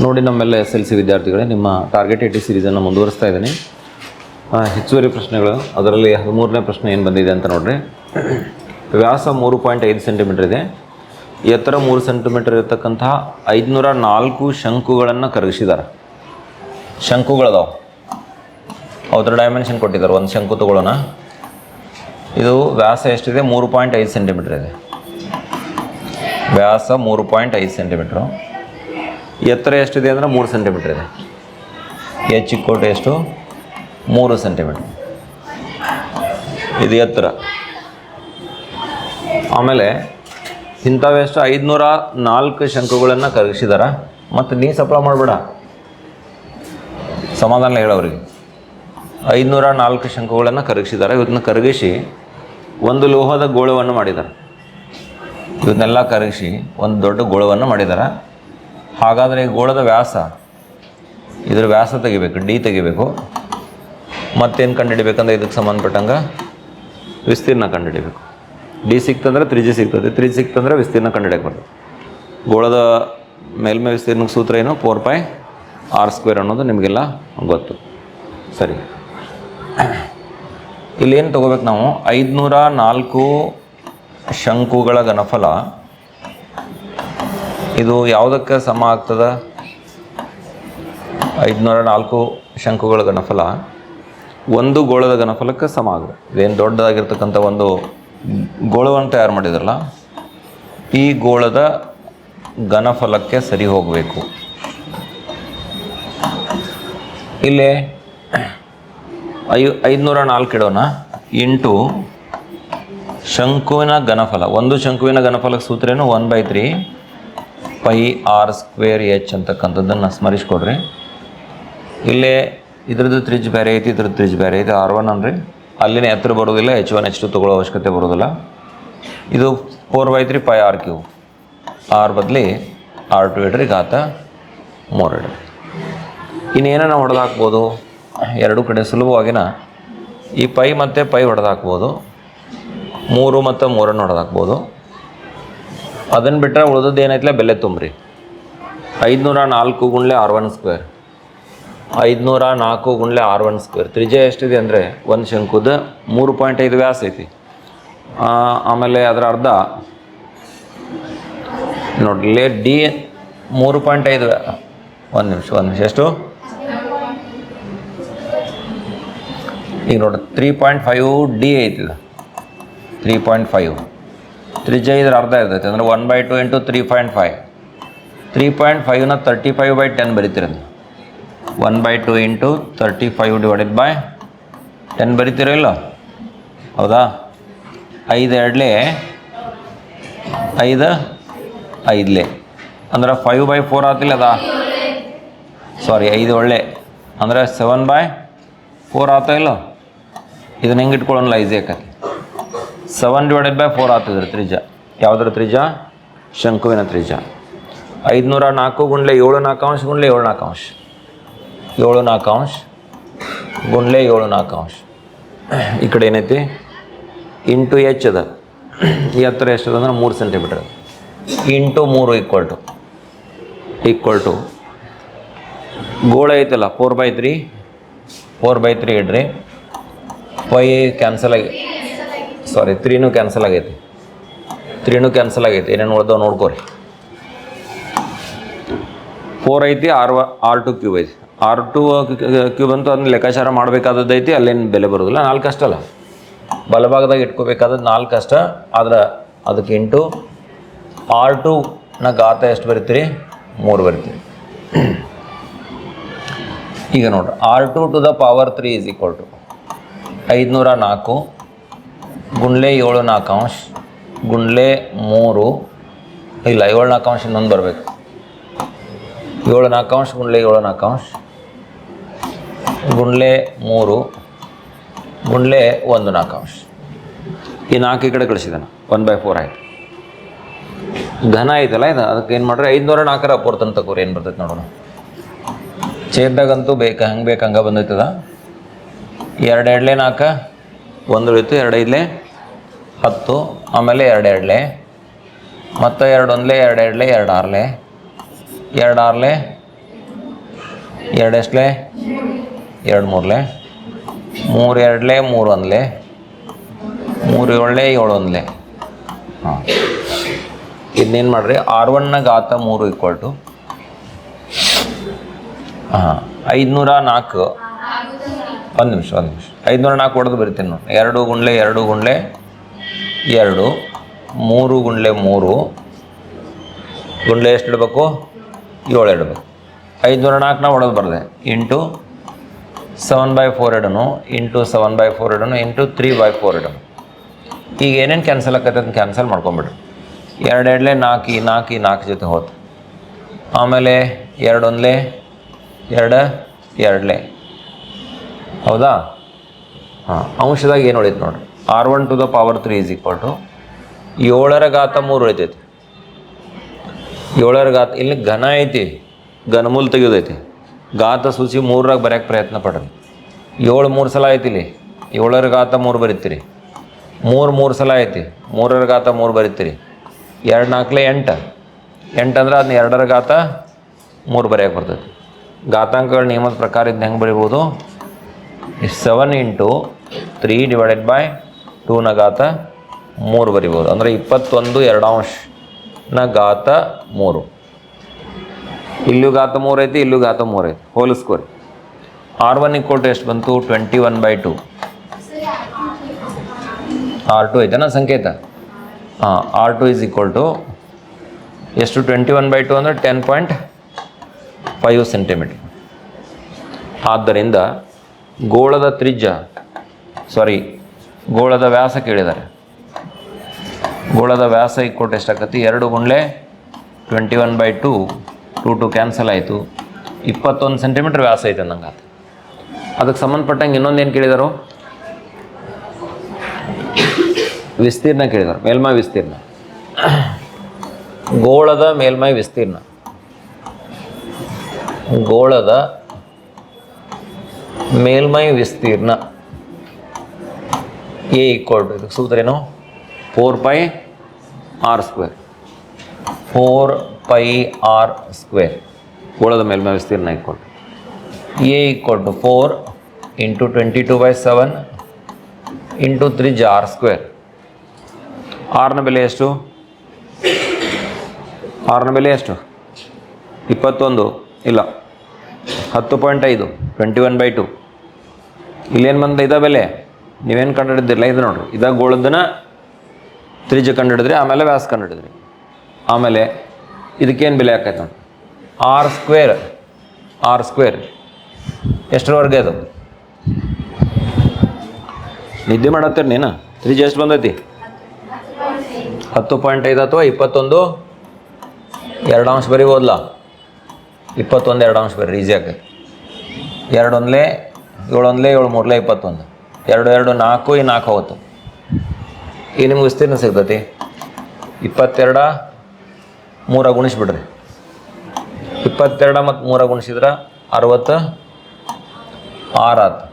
ನೋಡಿ ನಮ್ಮೆಲ್ಲ SLC ವಿದ್ಯಾರ್ಥಿಗಳೇ, ನಿಮ್ಮ ಟಾರ್ಗೆಟ್ 80 ಸೀರೀಸನ್ನು ಮುಂದುವರಿಸ್ತಾ ಇದ್ದೀನಿ. ಹೆಚ್ಚುವರಿ ಪ್ರಶ್ನೆಗಳು, ಅದರಲ್ಲಿ 13ನೇ ಪ್ರಶ್ನೆ ಏನು ಬಂದಿದೆ ಅಂತ ನೋಡ್ರಿ. ವ್ಯಾಸ 3.5 ಸೆಂಟಿಮೀಟರ್ ಇದೆ, ಎತ್ತರ 3 ಸೆಂಟಿಮೀಟರ್ ಇರತಕ್ಕಂತಹ 504 ಶಂಕುಗಳನ್ನು ಕರಗಿಸಿದ್ದಾರೆ. ಶಂಕುಗಳದಾವೆ, ಅದರ ಡೈಮೆನ್ಷನ್ ಕೊಟ್ಟಿದ್ದಾರೆ. ಒಂದು ಶಂಕು ತಗೊಳ್ಳೋಣ. ಇದು ವ್ಯಾಸ ಎಷ್ಟಿದೆ? 3.5 ಸೆಂಟಿಮೀಟರ್ ಇದೆ. ವ್ಯಾಸ 3.5 ಸೆಂಟಿಮೀಟ್ರು. ಎತ್ತರ ಎಷ್ಟಿದೆ ಅಂದರೆ 3 ಸೆಂಟಿಮೀಟರ್ ಇದೆ. ಎಚ್ ಇಕ್ಕೋಟು ಎಷ್ಟು? 3 ಸೆಂಟಿಮೀಟ್ರ್. ಇದು ಎತ್ತರ. ಆಮೇಲೆ ಇಂಥವೆಷ್ಟು 504 ಶಂಕುಗಳನ್ನು ಕರಗಿಸಿದಾರೆ. ಮತ್ತು ನೀ ಸಪ್ಲ ಮಾಡಬೇಡ, ಸಮಾಧಾನ ಹೇಳೋರಿಗೆ. 504 ಶಂಕುಗಳನ್ನು ಕರಗಿಸಿದ್ದಾರೆ. ಇವತ್ತನ್ನ ಕರಗಿಸಿ ಒಂದು ಲೋಹದ ಗೋಳವನ್ನು ಮಾಡಿದ್ದಾರೆ. ಇವನ್ನೆಲ್ಲ ಕರಗಿಸಿ ಒಂದು ದೊಡ್ಡ ಗೋಳವನ್ನು ಮಾಡಿದ್ದಾರೆ. ಹಾಗಾದರೆ ಈ ಗೋಳದ ವ್ಯಾಸ, ಇದರ ವ್ಯಾಸ ತೆಗಿಬೇಕು, ಡಿ ತೆಗಿಬೇಕು. ಮತ್ತೇನು ಕಂಡುಹಿಡಿಬೇಕಂದ್ರೆ ಇದಕ್ಕೆ ಸಂಬಂಧಪಟ್ಟಂಗೆ ವಿಸ್ತೀರ್ಣ ಕಂಡುಹಿಡಿಬೇಕು. ಡಿ ಸಿಕ್ತಂದ್ರೆ ತ್ರಿಜ್ಯ ಸಿಗ್ತದೆ, ತ್ರಿಜ್ಯ ಸಿಕ್ತಂದ್ರೆ ವಿಸ್ತೀರ್ಣ ಕಂಡುಹಿಡಿಯಕ್ಕೆ ಬರ್ತದೆ. ಗೋಳದ ಮೇಲ್ಮೈ ವಿಸ್ತೀರ್ಣಕ್ಕೆ ಸೂತ್ರ ಏನು? 4πr² ಅನ್ನೋದು ನಿಮಗೆಲ್ಲ ಗೊತ್ತು. ಸರಿ, ಇಲ್ಲೇನು ತೊಗೋಬೇಕು ನಾವು? 504 ಶಂಕುಗಳ ಘನಫಲ ಇದು ಯಾವುದಕ್ಕೆ ಸಮ ಆಗ್ತದೆ? 504 ಶಂಕುಗಳ ಘನಫಲ ಒಂದು ಗೋಳದ ಘನಫಲಕ್ಕೆ ಸಮ ಆಗುತ್ತೆ. ಇದೇನು ದೊಡ್ಡದಾಗಿರ್ತಕ್ಕಂಥ ಒಂದು ಗೋಳವನ್ನು ತಯಾರು ಮಾಡಿದ್ರಲ್ಲ, ಈ ಗೋಳದ ಘನಫಲಕ್ಕೆ ಸರಿ ಹೋಗಬೇಕು. ಇಲ್ಲೇ 504 ಇಡೋಣ ಇಂಟು ಶಂಕುವಿನ ಘನಫಲ. ಒಂದು ಶಂಕುವಿನ ಘನಫಲಕ್ಕೆ ಸೂತ್ರ ಏನು? 1/3πr²h ಅಂತಕ್ಕಂಥದ್ದನ್ನು ಸ್ಮರಿಸ್ಕೊಡ್ರಿ. ಇಲ್ಲೇ ಇದ್ರದ್ದು ತ್ರಿಜ್ಯ ಬೇರೆ ಐತಿ, ಇದ್ರದ್ದು ತ್ರಿಜ್ಯ ಬೇರೆ ಐತಿ. R1 ಅನ್ರಿ, ಅಲ್ಲಿನ ಎತ್ತರ ಬರೋದಿಲ್ಲ, H1 H2 ತೊಗೊಳ್ಳೋ ಅವಶ್ಯಕತೆ ಬರೋದಿಲ್ಲ. ಇದು 4/3πr³. R ಬದಲಿ R2 ಇಡ್ರಿ, ಘಾತ 3 ಇಡ್ರಿ. ಇನ್ನೇನ ನಾವು ಹೊಡೆದು ಹಾಕ್ಬೋದು? ಎರಡೂ ಕಡೆ ಸುಲಭವಾಗಿನ ಈ ಪೈ ಮತ್ತು ಪೈ ಹೊಡೆದು ಹಾಕ್ಬೋದು. 3 ಮತ್ತು 3 ಹೊಡೆದು ಹಾಕ್ಬೋದು. ಅದನ್ನು ಬಿಟ್ಟರೆ ಉಳಿದದ್ದು ಏನೈತಿಲ್ಲ ಬೆಲೆ ತುಂಬ್ರಿ. 504 ಗುಣ್ಲೆ R1², 504 ಗುಣ್ಲೆ R1². ತ್ರಿಜ್ಯ ಎಷ್ಟಿದೆ ಅಂದರೆ ಒಂದು ಶಂಕುದ 3.5 ವ್ಯಾಸ ಐತಿ. ಆಮೇಲೆ ಅದರ ಅರ್ಧ ನೋಡ್ಲಿ, ಡಿ 3.5. ಒಂದು ನಿಮಿಷ ಎಷ್ಟು? ಈಗ ನೋಡ್ರಿ 3.5 ಡಿ ಐತಿದ, 3.5. ತ್ರಿಜ್ಯ ಇದ್ರ ಅರ್ಧ ಇರ್ತೈತೆ ಅಂದರೆ 1/2 ಇಂಟು 3.5. 3.5ನ 35/10 ಬರಿತೀರದು. 1/2 ಇಂಟು 35 ಡಿವೈಡೆಡ್ ಬೈ 10 ಬರಿತೀರ ಇಲ್ಲ? ಹೌದಾ? 5 ಎರಡ್ಲೆ 5 5 ಅಂದ್ರೆ 5/4 ಆತಿಲ್ಲ ಅದ? ಸಾರಿ, 5 ಒಳ್ಳೆ ಅಂದರೆ 7/4 ಆತ ಇಲ್ಲ? ಇದನ್ನ ಹೆಂಗೆ ಇಟ್ಕೊಳ್ಳೋಲ್ಲ, ಈಸಿ ಆಕತಿ. 7/4 ಆಗ್ತದ್ರಿ ತ್ರಿಜ್ಯ. ಯಾವುದ್ರ ತ್ರಿಜ್ಯ? ಶಂಕುವಿನ ತ್ರಿಜ್ಯ. 504 ಗುಣ್ಲೆ 7 4 ಗುಣ್ಲೆ 7 4 7 4 ಗುಣ್ಲೆ 7 4. ಈ ಕಡೆ ಏನೈತಿ? ಇಂಟು ಎಚ್ ಅದ. ಈ ಎತ್ತರ ಎಷ್ಟದ ಅಂದ್ರೆ 3 ಸೆಂಟಿಮೀಟರ್. ಇಂಟು 3 ಈಕ್ವಲ್ ಟು ಗೋಳ ಐತಲ್ಲ 4/3 ಇಡ್ರಿ. ಪೈ ಕ್ಯಾನ್ಸಲ್ ಆಗಿ, ಸಾರಿ 3ನೂ ಕ್ಯಾನ್ಸಲ್ ಆಗೈತಿ. 3ನೂ ಕ್ಯಾನ್ಸಲ್ ಆಗೈತಿ. ಏನೇನು ಉಳ್ದವ ನೋಡ್ಕೋರಿ. 4 ಐತಿ, R2 ಕ್ಯೂಬ್ ಐತಿ. R2 ಕ್ಯೂಬ್ ಅಂತೂ ಅದನ್ನ ಲೆಕ್ಕಾಚಾರ ಮಾಡಬೇಕಾದದ್ದು ಐತಿ. ಅಲ್ಲೇನು ಬೆಲೆ ಬರೋದಿಲ್ಲ. 4 ಅಷ್ಟಲ್ಲ, ಬಲಭಾಗದಾಗ ಇಟ್ಕೋಬೇಕಾದದ್ದು 4 ಅಷ್ಟ. ಆದ್ರೆ ಅದಕ್ಕೆ ಇಂಟು R2ನ ಘಾತ ಎಷ್ಟು ಬರಿತೀರಿ? 3 ಬರಿತೀರಿ. ಈಗ ನೋಡ್ರಿ, R2 to the power 3 is equal to 504 ಗುಣ್ಲೆ 7 4 ಗುಣ್ಲೆ 3 ಇಲ್ಲ 7 4 ಇನ್ನೊಂದು ಬರಬೇಕು. 7 4 ಗುಣ್ಲೆ 7 4 ಗುಣ್ಲೆ 3 ಗುಣ್ಲೆ 1 4. ಈ 4 ಈ ಕಡೆ ಕಳಿಸಿದಾನೆ, 1/4 ಆಯ್ತು. ಘನ ಐತಲ್ಲ ಇದು, ಅದಕ್ಕೆ ಏನು ಮಾಡ್ರಿ 504 ಅಪೂರ್ತ ಅಂತ ತಗೋರಿ. ಏನು ಬರ್ತೈತೆ ನೋಡೋಣ. ಛೇದಾಗಂತೂ ಹಂಗೆ ಬೇಕು ಹಂಗೆ ಬಂದೈತದ. 2 2 4 1 ಉಳಿತು, 2 5 10, ಆಮೇಲೆ 2 2 ಮತ್ತು 2 1 2 2 2 6 2 6 ಎರಡು ಎಷ್ಟಲೆ 2 ಮೂರಲೆ 3 2 3 1 3 7 7 1 ಹಾಂ ಇದನ್ನೇನು ಮಾಡಿರಿ R1ನ ಘಾತ 3 = ಹಾಂ 504 ಒಂದು ನಿಮಿಷ 504 ಹೊಡೆದು ಬರಿತೀನಿ ನೋಡಿ 2 ಗುಂಡ್ಲೆ 2 ಗುಂಡ್ಲೆ 2 3 ಗುಂಡ್ಲೆ 3 ಗುಂಡ್ಲೆ ಎಷ್ಟು ಇಡಬೇಕು 7 ಇಡಬೇಕು 504 ನಾವು ಹೊಡೆದು ಬರದೆ ಇಂಟು 7/4 ಇಡೋನು ಇಂಟು 7/4 ಇಡೋನು ಇಂಟು 3/4 ಇಡೋನು ಈಗ ಏನೇನು ಕ್ಯಾನ್ಸಲ್ ಆಕತ್ತೆ ಅದನ್ನು ಕ್ಯಾನ್ಸಲ್ ಮಾಡ್ಕೊಂಬಿಡ್ರಿ 2 2 4 4 4 ಜೊತೆ ಹೋತು ಆಮೇಲೆ 2 1 2 2 ಹೌದಾ ಹಾಂ ಅಂಶದಾಗ ಏನು ಉಳಿತು ನೋಡಿರಿ R1 to the power 3 = 7ರ ಘಾತ 3 ಉಳಿತೈತಿ 7ರ ಘಾತ ಇಲ್ಲಿ ಘನ ಐತಿ ಘನಮೂಲ ತೆಗೆಯೋದೈತಿ ಘಾತ ಸೂಚಿ 3ರಾಗ ಬರೆಯೋಕ್ಕೆ ಪ್ರಯತ್ನ ಪಡ್ರಿ 7 3 ಸಲ ಐತಿ ಇಲ್ಲಿ 7ರ ಘಾತ 3 ಬರಿತೀರಿ 3 3 ಸಲ ಐತಿ 3ರ ಘಾತ 3 ಬರಿತೀರಿ 2 4 8 8 ಅಂದ್ರೆ ಅದನ್ನ 2ರ ಘಾತ 3 ಬರೆಯೋಕ್ಕೆ ಬರ್ತೈತಿ ಘಾತಾಂಕಗಳ ನಿಯಮದ ಪ್ರಕಾರ ಇದನ್ನ ಹೆಂಗೆ ಬರಿಬೋದು 7 × 3 / 2ನ ಘಾತ 3 ಬರಿಬೋದು ಅಂದರೆ 21 2 ಘಾತ 3 ಇಲ್ಲೂ ಘಾತ 3 ಐತಿ ಇಲ್ಲೂ ಘಾತ 3 ಐತಿ ಹೋಲಿಸ್ಕೋರಿ R1 = ಎಷ್ಟು ಬಂತು 21/2 R2 ಐತೆನಾ ಸಂಕೇತ ಹಾಂ R2 = ಎಷ್ಟು 21/2 ಅಂದರೆ 10.5 ಸೆಂಟಿಮೀಟರ್ ಆದ್ದರಿಂದ ಗೋಳದ ತ್ರಿಜ್ಯ ಗೋಳದ ವ್ಯಾಸ ಕೇಳಿದ್ದಾರೆ ಗೋಳದ ವ್ಯಾಸ = ಎಷ್ಟಾಗತ್ತೆ 2 ಗುಂಡ್ಲೆ 21/2 2 ಕ್ಯಾನ್ಸಲ್ ಆಯಿತು 21 ಸೆಂಟಿಮೀಟ್ರ್ ವ್ಯಾಸ ಐತೆ ಅಂದಂಗೆ ಆತ ಅದಕ್ಕೆ ಸಂಬಂಧಪಟ್ಟಂಗೆ ಇನ್ನೊಂದೇನು ಕೇಳಿದರು ವಿಸ್ತೀರ್ಣ ಕೇಳಿದರು ಮೇಲ್ಮೈ ವಿಸ್ತೀರ್ಣ ಗೋಳದ ಮೇಲ್ಮೈ ವಿಸ್ತೀರ್ಣ ಗೋಳದ ಮೇಲ್ಮೈ ವಿಸ್ತೀರ್ಣ A = ಇದಕ್ಕೆ ಸೂತ್ರ ಏನು 4πr². 4πr² ಗೋಳದ ಮೇಲ್ಮೈ ವಿಸ್ತೀರ್ಣ A = 4 × 22/7 ಇಂಟು ತ್ರಿಜ್ಯ r². ಆರ್ನ ಬೆಲೆ ಎಷ್ಟು 21 ಇಲ್ಲ 10.5 21/2 ಇಲ್ಲೇನು ಬಂದ ಇದ ಬೆಲೆ ನೀವೇನು ಕಂಡುಹಿಡಿದಿಲ್ಲ ಇದು ನೋಡ್ರಿ ಇದಾಗ ಗೋಳದನ್ನ ತ್ರಿಜ್ಯ ಕಂಡುಹಿಡಿದ್ರಿ ಆಮೇಲೆ ವ್ಯಾಸ ಕಂಡುಹಿಡಿದ್ರಿ ಆಮೇಲೆ ಇದಕ್ಕೇನು ಬೆಲೆ ಆಕೈತೆ ನೋಡಿ r² ಎಷ್ಟರವರೆಗೆ ಅದು ನಿದ್ದೆ ಮಾಡತ್ತೀರಿ ನೀನು ತ್ರಿಜ್ಯ ಎಷ್ಟು ಬಂದೈತಿ 10.5 ಅಥವಾ 21 2 ಬರಿಬೋದಲ್ಲ 21 2 ಬರ್ರಿ ಈಸಿ ಆಕೈತಿ 2 1 7 1 7 3 21 2 2 4 4 ಹೋಗುತ್ತೆ ಈಗ ನಿಮ್ಗೆ ವಿಸ್ತೀರ್ಣ ಸಿಗ್ತೈತಿ 22 3 ಗುಣಿಸ್ಬಿಡ್ರಿ 22 ಮತ್ತು 3 ಗುಣಿಸಿದ್ರೆ 66 ಆತು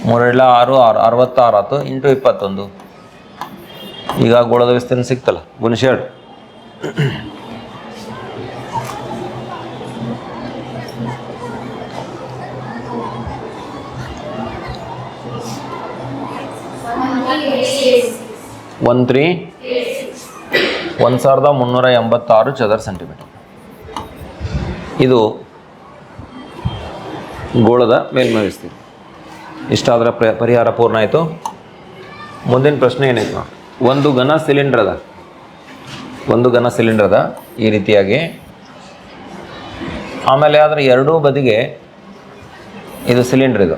3 2 6 66 ಆತು ಇಂಟು 21 ಈಗ ಗೋಳದ ವಿಸ್ತೀರ್ಣ ಸಿಕ್ತಲ್ಲ ಗುಣಿಸಿ ಹೇಳ್ರಿ ಒನ್ 1386 ಚದರ ಸೆಂಟಿಮೀಟರ್ ಇದು ಗೋಳದ ಮೇಲ್ಮೈ ವಿಸ್ತೀರ್ಣ ಇಷ್ಟಾದ್ರೆ ಪರಿಹಾರ ಪೂರ್ಣ ಆಯಿತು ಮುಂದಿನ ಪ್ರಶ್ನೆ ಏನೈತೆ ನೋಡಿ ಒಂದು ಘನ ಸಿಲಿಂಡರ್ ಅದ ಈ ರೀತಿಯಾಗಿ ಆಮೇಲೆ ಆದರೆ ಎರಡೂ ಬದಿಗೆ ಇದು ಸಿಲಿಂಡ್ರ್ ಇದು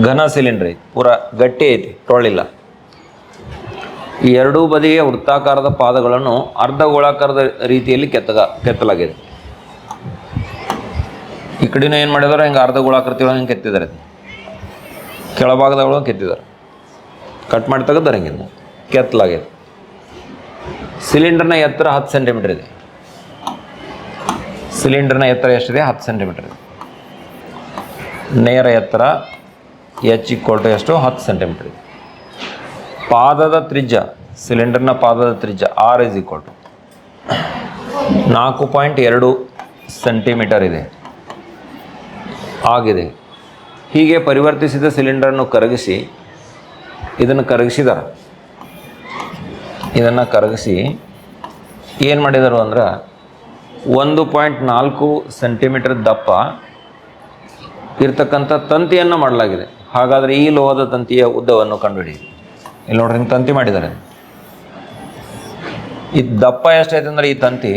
ಘನ ಸಿಲಿಂಡ್ರ್ ಐತಿ ಪೂರಾ ಗಟ್ಟಿ ಐತಿ ಟೊಳ್ಳಿಲ್ಲ ಈ ಎರಡೂ ಬದಿಗೆ ವೃತ್ತಾಕಾರದ ಪಾದಗಳನ್ನು ಅರ್ಧ ಗೋಳಾಕಾರದ ರೀತಿಯಲ್ಲಿ ಕೆತ್ತಲಾಗಿದೆ ಈ ಕಡೆನೂ ಏನು ಮಾಡಿದಾರೆ ಹಿಂಗೆ ಅರ್ಧ ಗೋಳಾಕೃತಿ ಒಳಗೆ ಹಿಂಗೆ ಕೆತ್ತಿದ್ದಾರೆ ಕೆಳಭಾಗದ ಒಳಗೆ ಕೆತ್ತಿದ್ದಾರೆ ಕಟ್ ಮಾಡಿ ತೆಗೆದಾರೆ ಹಿಂಗೆ ಕೆತ್ತಲಾಗಿದೆ ಸಿಲಿಂಡರ್ನ ಎತ್ತರ 10 ಸೆಂಟಿಮೀಟರ್ ಇದೆ ಸಿಲಿಂಡರ್ನ ಎತ್ತರ ಎಷ್ಟಿದೆ 10 ಸೆಂಟಿಮೀಟರ್ ಇದೆ ನೇರ ಎತ್ತರ H = ಎಷ್ಟು 10 ಸೆಂಟಿಮೀಟರ್ ಇದೆ ಪಾದದ ತ್ರಿಜ್ಯ ಸಿಲಿಂಡರ್ನ ಪಾದದ ತ್ರಿಜ್ಯ R = 4.2 ಸೆಂಟಿಮೀಟರ್ ಇದೆ ಆಗಿದೆ. ಹೀಗೆ ಪರಿವರ್ತಿಸಿದ ಸಿಲಿಂಡರನ್ನು ಕರಗಿಸಿ ಇದನ್ನು ಕರಗಿಸಿ ಏನು ಮಾಡಿದರು ಅಂದ್ರೆ 1.4 ಸೆಂಟಿಮೀಟರ್ ದಪ್ಪ ಇರ್ತಕ್ಕಂಥ ತಂತಿಯನ್ನು ಮಾಡಲಾಗಿದೆ. ಹಾಗಾದರೆ ಈ ಲೋಹದ ತಂತಿಯ ಉದ್ದವನ್ನು ಕಂಡುಹಿಡಿಯಿರಿ. ಇಲ್ಲಿ ನೋಡ್ರಿ, ಹಿಂಗೆ ತಂತಿ ಮಾಡಿದ್ದಾರೆ. ಈ ದಪ್ಪ ಎಷ್ಟೈತೆ ಅಂದರೆ ಈ ತಂತಿ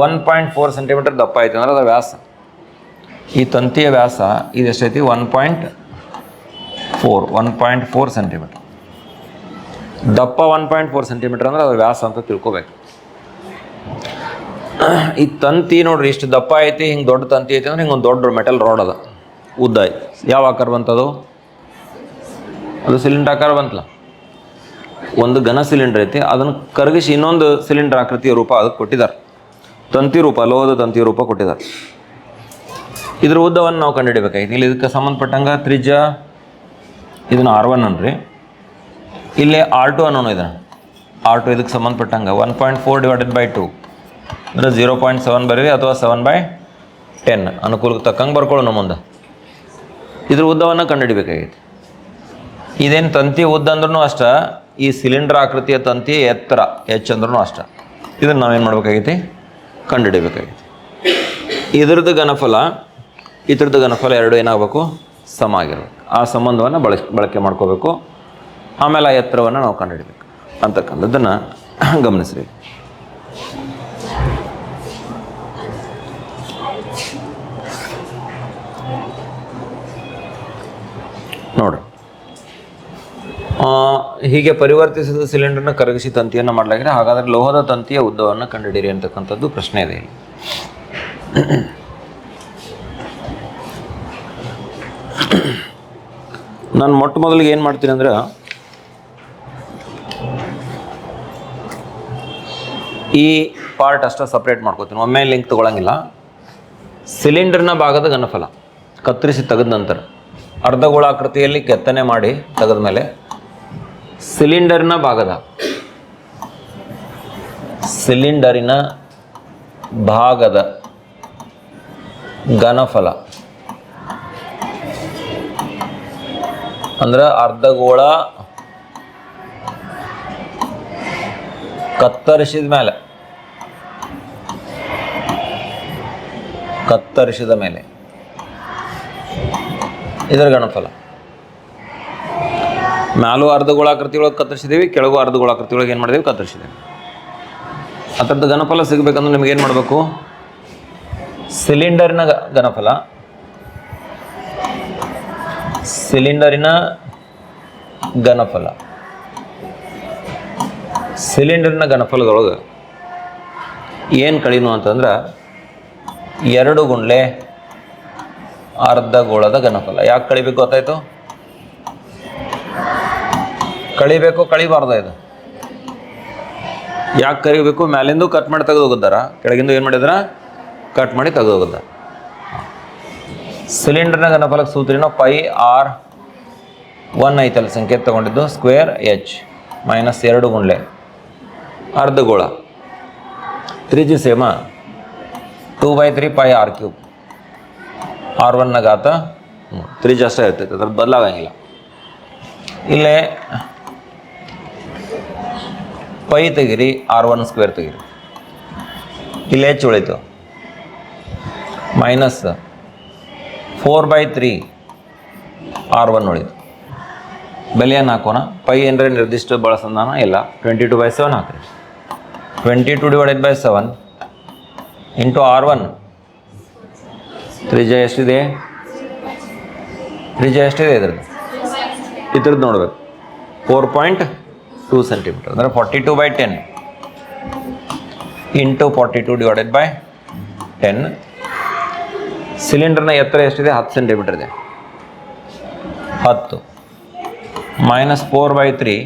1.4 ಸೆಂಟಿಮೀಟರ್ ದಪ್ಪ ಐತೆ ಅಂದ್ರೆ ಅದರ ವ್ಯಾಸ. ಈ ತಂತಿಯ ವ್ಯಾಸ ಇದು ಎಷ್ಟೈತಿ? 1.4 ಸೆಂಟಿಮೀಟರ್. ದಪ್ಪ 1.4 ಸೆಂಟಿಮೀಟರ್ ಅಂದ್ರೆ ಅದರ ವ್ಯಾಸ ಅಂತ ತಿಳ್ಕೊಬೇಕು. ಈ ತಂತಿ ನೋಡ್ರಿ ಇಷ್ಟು ದಪ್ಪ ಐತಿ, ಹಿಂಗೆ ದೊಡ್ಡ ತಂತಿ ಐತಿ ಅಂದ್ರೆ ಹಿಂಗೆ ಒಂದು ದೊಡ್ಡ ಮೆಟಲ್ ರಾಡ್ ಅದ, ಉದ್ದ ಐತಿ. ಯಾವ ಆಕಾರ ಬಂತದು? ಅದು ಸಿಲಿಂಡರ್ ಆಕಾರ ಬಂತಲ್ಲ. ಒಂದು ಘನ ಸಿಲಿಂಡರ್ ಐತಿ, ಅದನ್ನು ಕರಗಿಸಿ ಇನ್ನೊಂದು ಸಿಲಿಂಡರ್ ಆಕೃತಿಯ ರೂಪ ಅದಕ್ಕೆ ಕೊಟ್ಟಿದ್ದಾರೆ. ತಂತಿ ರೂಪ, ಲೋಹದ ತಂತಿ ರೂಪ ಕೊಟ್ಟಿದ್ದಾರೆ. ಇದ್ರ ಉದ್ದವನ್ನು ನಾವು ಕಂಡುಹಿಡಿಬೇಕಾಗಿತ್ತು. ಇಲ್ಲಿ ಇದಕ್ಕೆ ಸಂಬಂಧಪಟ್ಟಂಗೆ ತ್ರಿಜ್ಯ ಇದನ್ನು R1 ಅನ್ರಿ, ಇಲ್ಲಿ R2 ಅನ್ನೋನು ಇದನ್ನು R2 ಇದಕ್ಕೆ ಸಂಬಂಧಪಟ್ಟಂಗೆ 1.4 / 2 ಅಂದರೆ 0.7 ಬರೀರಿ ಅಥವಾ 7/10 ಅನುಕೂಲಕ್ಕೆ ತಕ್ಕಂಗೆ ಬರ್ಕೊಳ್ಳೋಣ ಮುಂದೆ. ಇದ್ರ ಉದ್ದವನ್ನು ಕಂಡುಹಿಡಿಬೇಕಾಗಿತ್ತು. ಇದೇನು ತಂತಿ ಉದ್ದ ಅಂದ್ರೂ ಅಷ್ಟ, ಈ ಸಿಲಿಂಡರ್ ಆಕೃತಿಯ ತಂತಿ ಎತ್ತರ H ಅಂದ್ರೂ ಅಷ್ಟ. ಇದನ್ನು ನಾವೇನು ಮಾಡ್ಬೇಕಾಗೈತಿ? ಕಂಡುಹಿಡಿಬೇಕಾಗೈತಿ. ಇದ್ರದ್ದು ಘನಫಲ ಇದ್ರದ್ದು ಘನಫಲ ಎರಡು ಏನಾಗಬೇಕು? ಸಮ ಆಗಿರ್ಬೇಕು. ಆ ಸಂಬಂಧವನ್ನು ಬಳಕೆ ಮಾಡ್ಕೋಬೇಕು. ಆಮೇಲೆ ಆ ಎತ್ತರವನ್ನು ನಾವು ಕಂಡುಹಿಡಬೇಕು ಅಂತಕ್ಕಂಥದ್ದನ್ನು ಗಮನಿಸ್ರಿ. ನೋಡ್ರಿ, ಹೀಗೆ ಪರಿವರ್ತಿಸಿದ ಸಿಲಿಂಡರ್ನ ಕರಗಿಸಿ ತಂತಿಯನ್ನು ಮಾಡಲಾಗಿದೆ. ಹಾಗಾದರೆ ಲೋಹದ ತಂತಿಯ ಉದ್ದವನ್ನು ಕಂಡುಹಿಡಿಯಿರಿ ಅಂತಕ್ಕಂಥದ್ದು ಪ್ರಶ್ನೆ ಇದೆ. ನಾನು ಮೊಟ್ಟ ಮೊದಲಿಗೆ ಏನು ಮಾಡ್ತೀನಿ ಅಂದ್ರೆ, ಈ ಪಾರ್ಟ್ ಅಷ್ಟ ಸಪ್ರೇಟ್ ಮಾಡ್ಕೋತೀನಿ, ಒಮ್ಮೆ ಲಿಂಕ್ ತೊಗೊಳಂಗಿಲ್ಲ. ಸಿಲಿಂಡರ್ನ ಭಾಗದ ಘನಫಲ ಕತ್ತರಿಸಿ ತೆಗೆದ ನಂತರ ಅರ್ಧಗೋಳಾಕೃತಿಯಲ್ಲಿ ಕೆತ್ತನೆ ಮಾಡಿ ತೆಗೆದ ಮೇಲೆ ಸಿಲಿಂಡರಿನ ಭಾಗದ ಘನಫಲ ಅಂದ್ರೆ ಅರ್ಧಗೋಳ ಕತ್ತರಿಸಿದ ಮೇಲೆ ಇದರ ಘನಫಲ. ಮ್ಯಾಲೂ ಅರ್ಧಗೋಳಾಕೃತಿ ಒಳಗೆ ಕತ್ತರಿಸಿದ್ದೀವಿ, ಕೆಳಗೂ ಅರ್ಧಗೋಳಾಕೃತಿ ಒಳಗೆ ಏನು ಮಾಡಿದ್ದೀವಿ? ಕತ್ತರಿಸಿದ್ದೀವಿ. ಅದರದ್ದು ಘನಫಲ ಸಿಗಬೇಕಂದ್ರೆ ನಿಮ್ಗೆ ಏನು ಮಾಡಬೇಕು? ಸಿಲಿಂಡರಿನ ಘನಫಲದೊಳಗೆ ಏನು ಕಳೀನು ಅಂತಂದ್ರೆ 2 ಗುಂಡ್ಲೆ ಅರ್ಧಗೋಳದ ಘನಫಲ. ಯಾಕೆ ಕಳಿಬೇಕು ಗೊತ್ತಾಯ್ತು? ಕಳಿಬಾರ್ದ ಇದು? ಯಾಕೆ ಕರಿಬೇಕು? ಮ್ಯಾಲಿಂದು ಕಟ್ ಮಾಡಿ ತೆಗೆದು ಹೋಗಿದ್ದಾರ, ಕೆಳಗಿಂದು ಏನು ಮಾಡಿದಾರ? ಕಟ್ ಮಾಡಿ ತೆಗೆದು ಹೋಗಿದ್ದಾರೆ. ಸಿಲಿಂಡರ್ನ ಘನಫಲಕ್ಕೆ ಸೂತ್ರಿನ πr1 ಐತಲ್ಲ, ಸಂಕೇತ ತಗೊಂಡಿದ್ದು ಸ್ಕ್ವೇರ್ H ಮೈನಸ್ 2 ಗುಂಡ್ಲೆ ಅರ್ಧಗೋಳ. ತ್ರಿಜ್ಯ ಸೇಮ 2/3 πr3. R1ನ ಘಾತ ತ್ರಿಜ್ಯ ಅಷ್ಟೇ ಇರ್ತೈತೆ, ಅದ್ರದ್ದು ಬದಲಾಗಂಗಿಲ್ಲ. ಇಲ್ಲೇ π ತೆಗಿರಿ, R1 ಸ್ಕ್ವೇರ್ ತೆಗಿರಿ. ಇಲ್ಲಿ H ಉಳಿತು ಮೈನಸ್ 4/3 R1 ಉಳಿತು. ಬೆಲೆಯನ್ನು ಹಾಕೋಣ. π ಏನರ ನಿರ್ದಿಷ್ಟ ಬಳಸಂದಾನ ಇಲ್ಲ, 22/7 ಹಾಕ್ರಿ. 22 / 7 ಇಂಟು R1 ತ್ರಿಜ್ಯ ಎಷ್ಟಿದೆ? ಇದ್ರದ್ದು ನೋಡ್ಬೇಕು. 4.2 ಸೆಂಟಿಮೀಟರ್ ಅಂದರೆ 42/10 ಇಂಟು 42 / 10. ಸಿಲಿಂಡರ್ನ ಎತ್ತರ ಎಷ್ಟಿದೆ? 10 ಸೆಂಟಿಮೀಟರ್ ಇದೆ. 10 ಮೈನಸ್ 4/3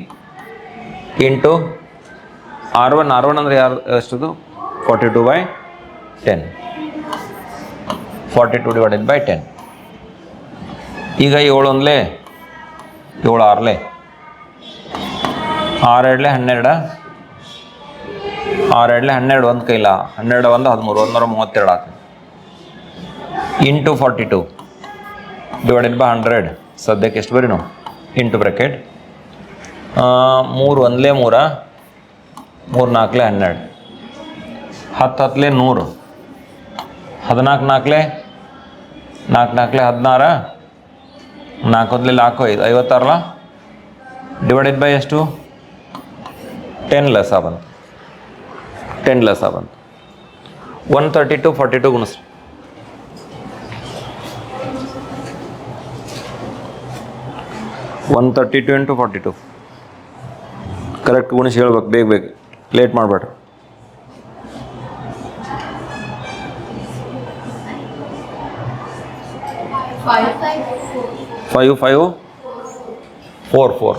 ಇಂಟು R1 ಅಂದರೆ ಎಷ್ಟದು? 42/10. 42 / 10. ಈಗ 7 1 7 6 6 2 12 6 2 12 ಒಂದು ಕೈಲ 12 1 13 132 ಆಗ್ತದೆ. ಇಂಟು 42 ಡಿವೈಡೆಡ್ ಬೈ 100 ಸದ್ಯಕ್ಕೆ ಎಷ್ಟು ಬರೀ ನಾವು ಇಂಟು ಬ್ರ್ಯಾಕೆಟ್ 3 1 3 3 4 12 10 10 100 14 4 4 4 16 4 1 4 5 56 ಡಿವೈಡೆಡ್ ಬೈ ಎಷ್ಟು 10 ಲೆಸ್ ಬಂತು 10 ಲೆಸ್ ಬಂತು 132 42 ಗುಣಿಸ್ರಿ 132 ಇಂಟು 42 ಕರೆಕ್ಟ್ ಗುಣಿಸಿ ಹೇಳ್ಬೇಕು ಬೇಗ ಲೇಟ್ ಮಾಡಬೇಡ್ರಿ. 5 5 4 4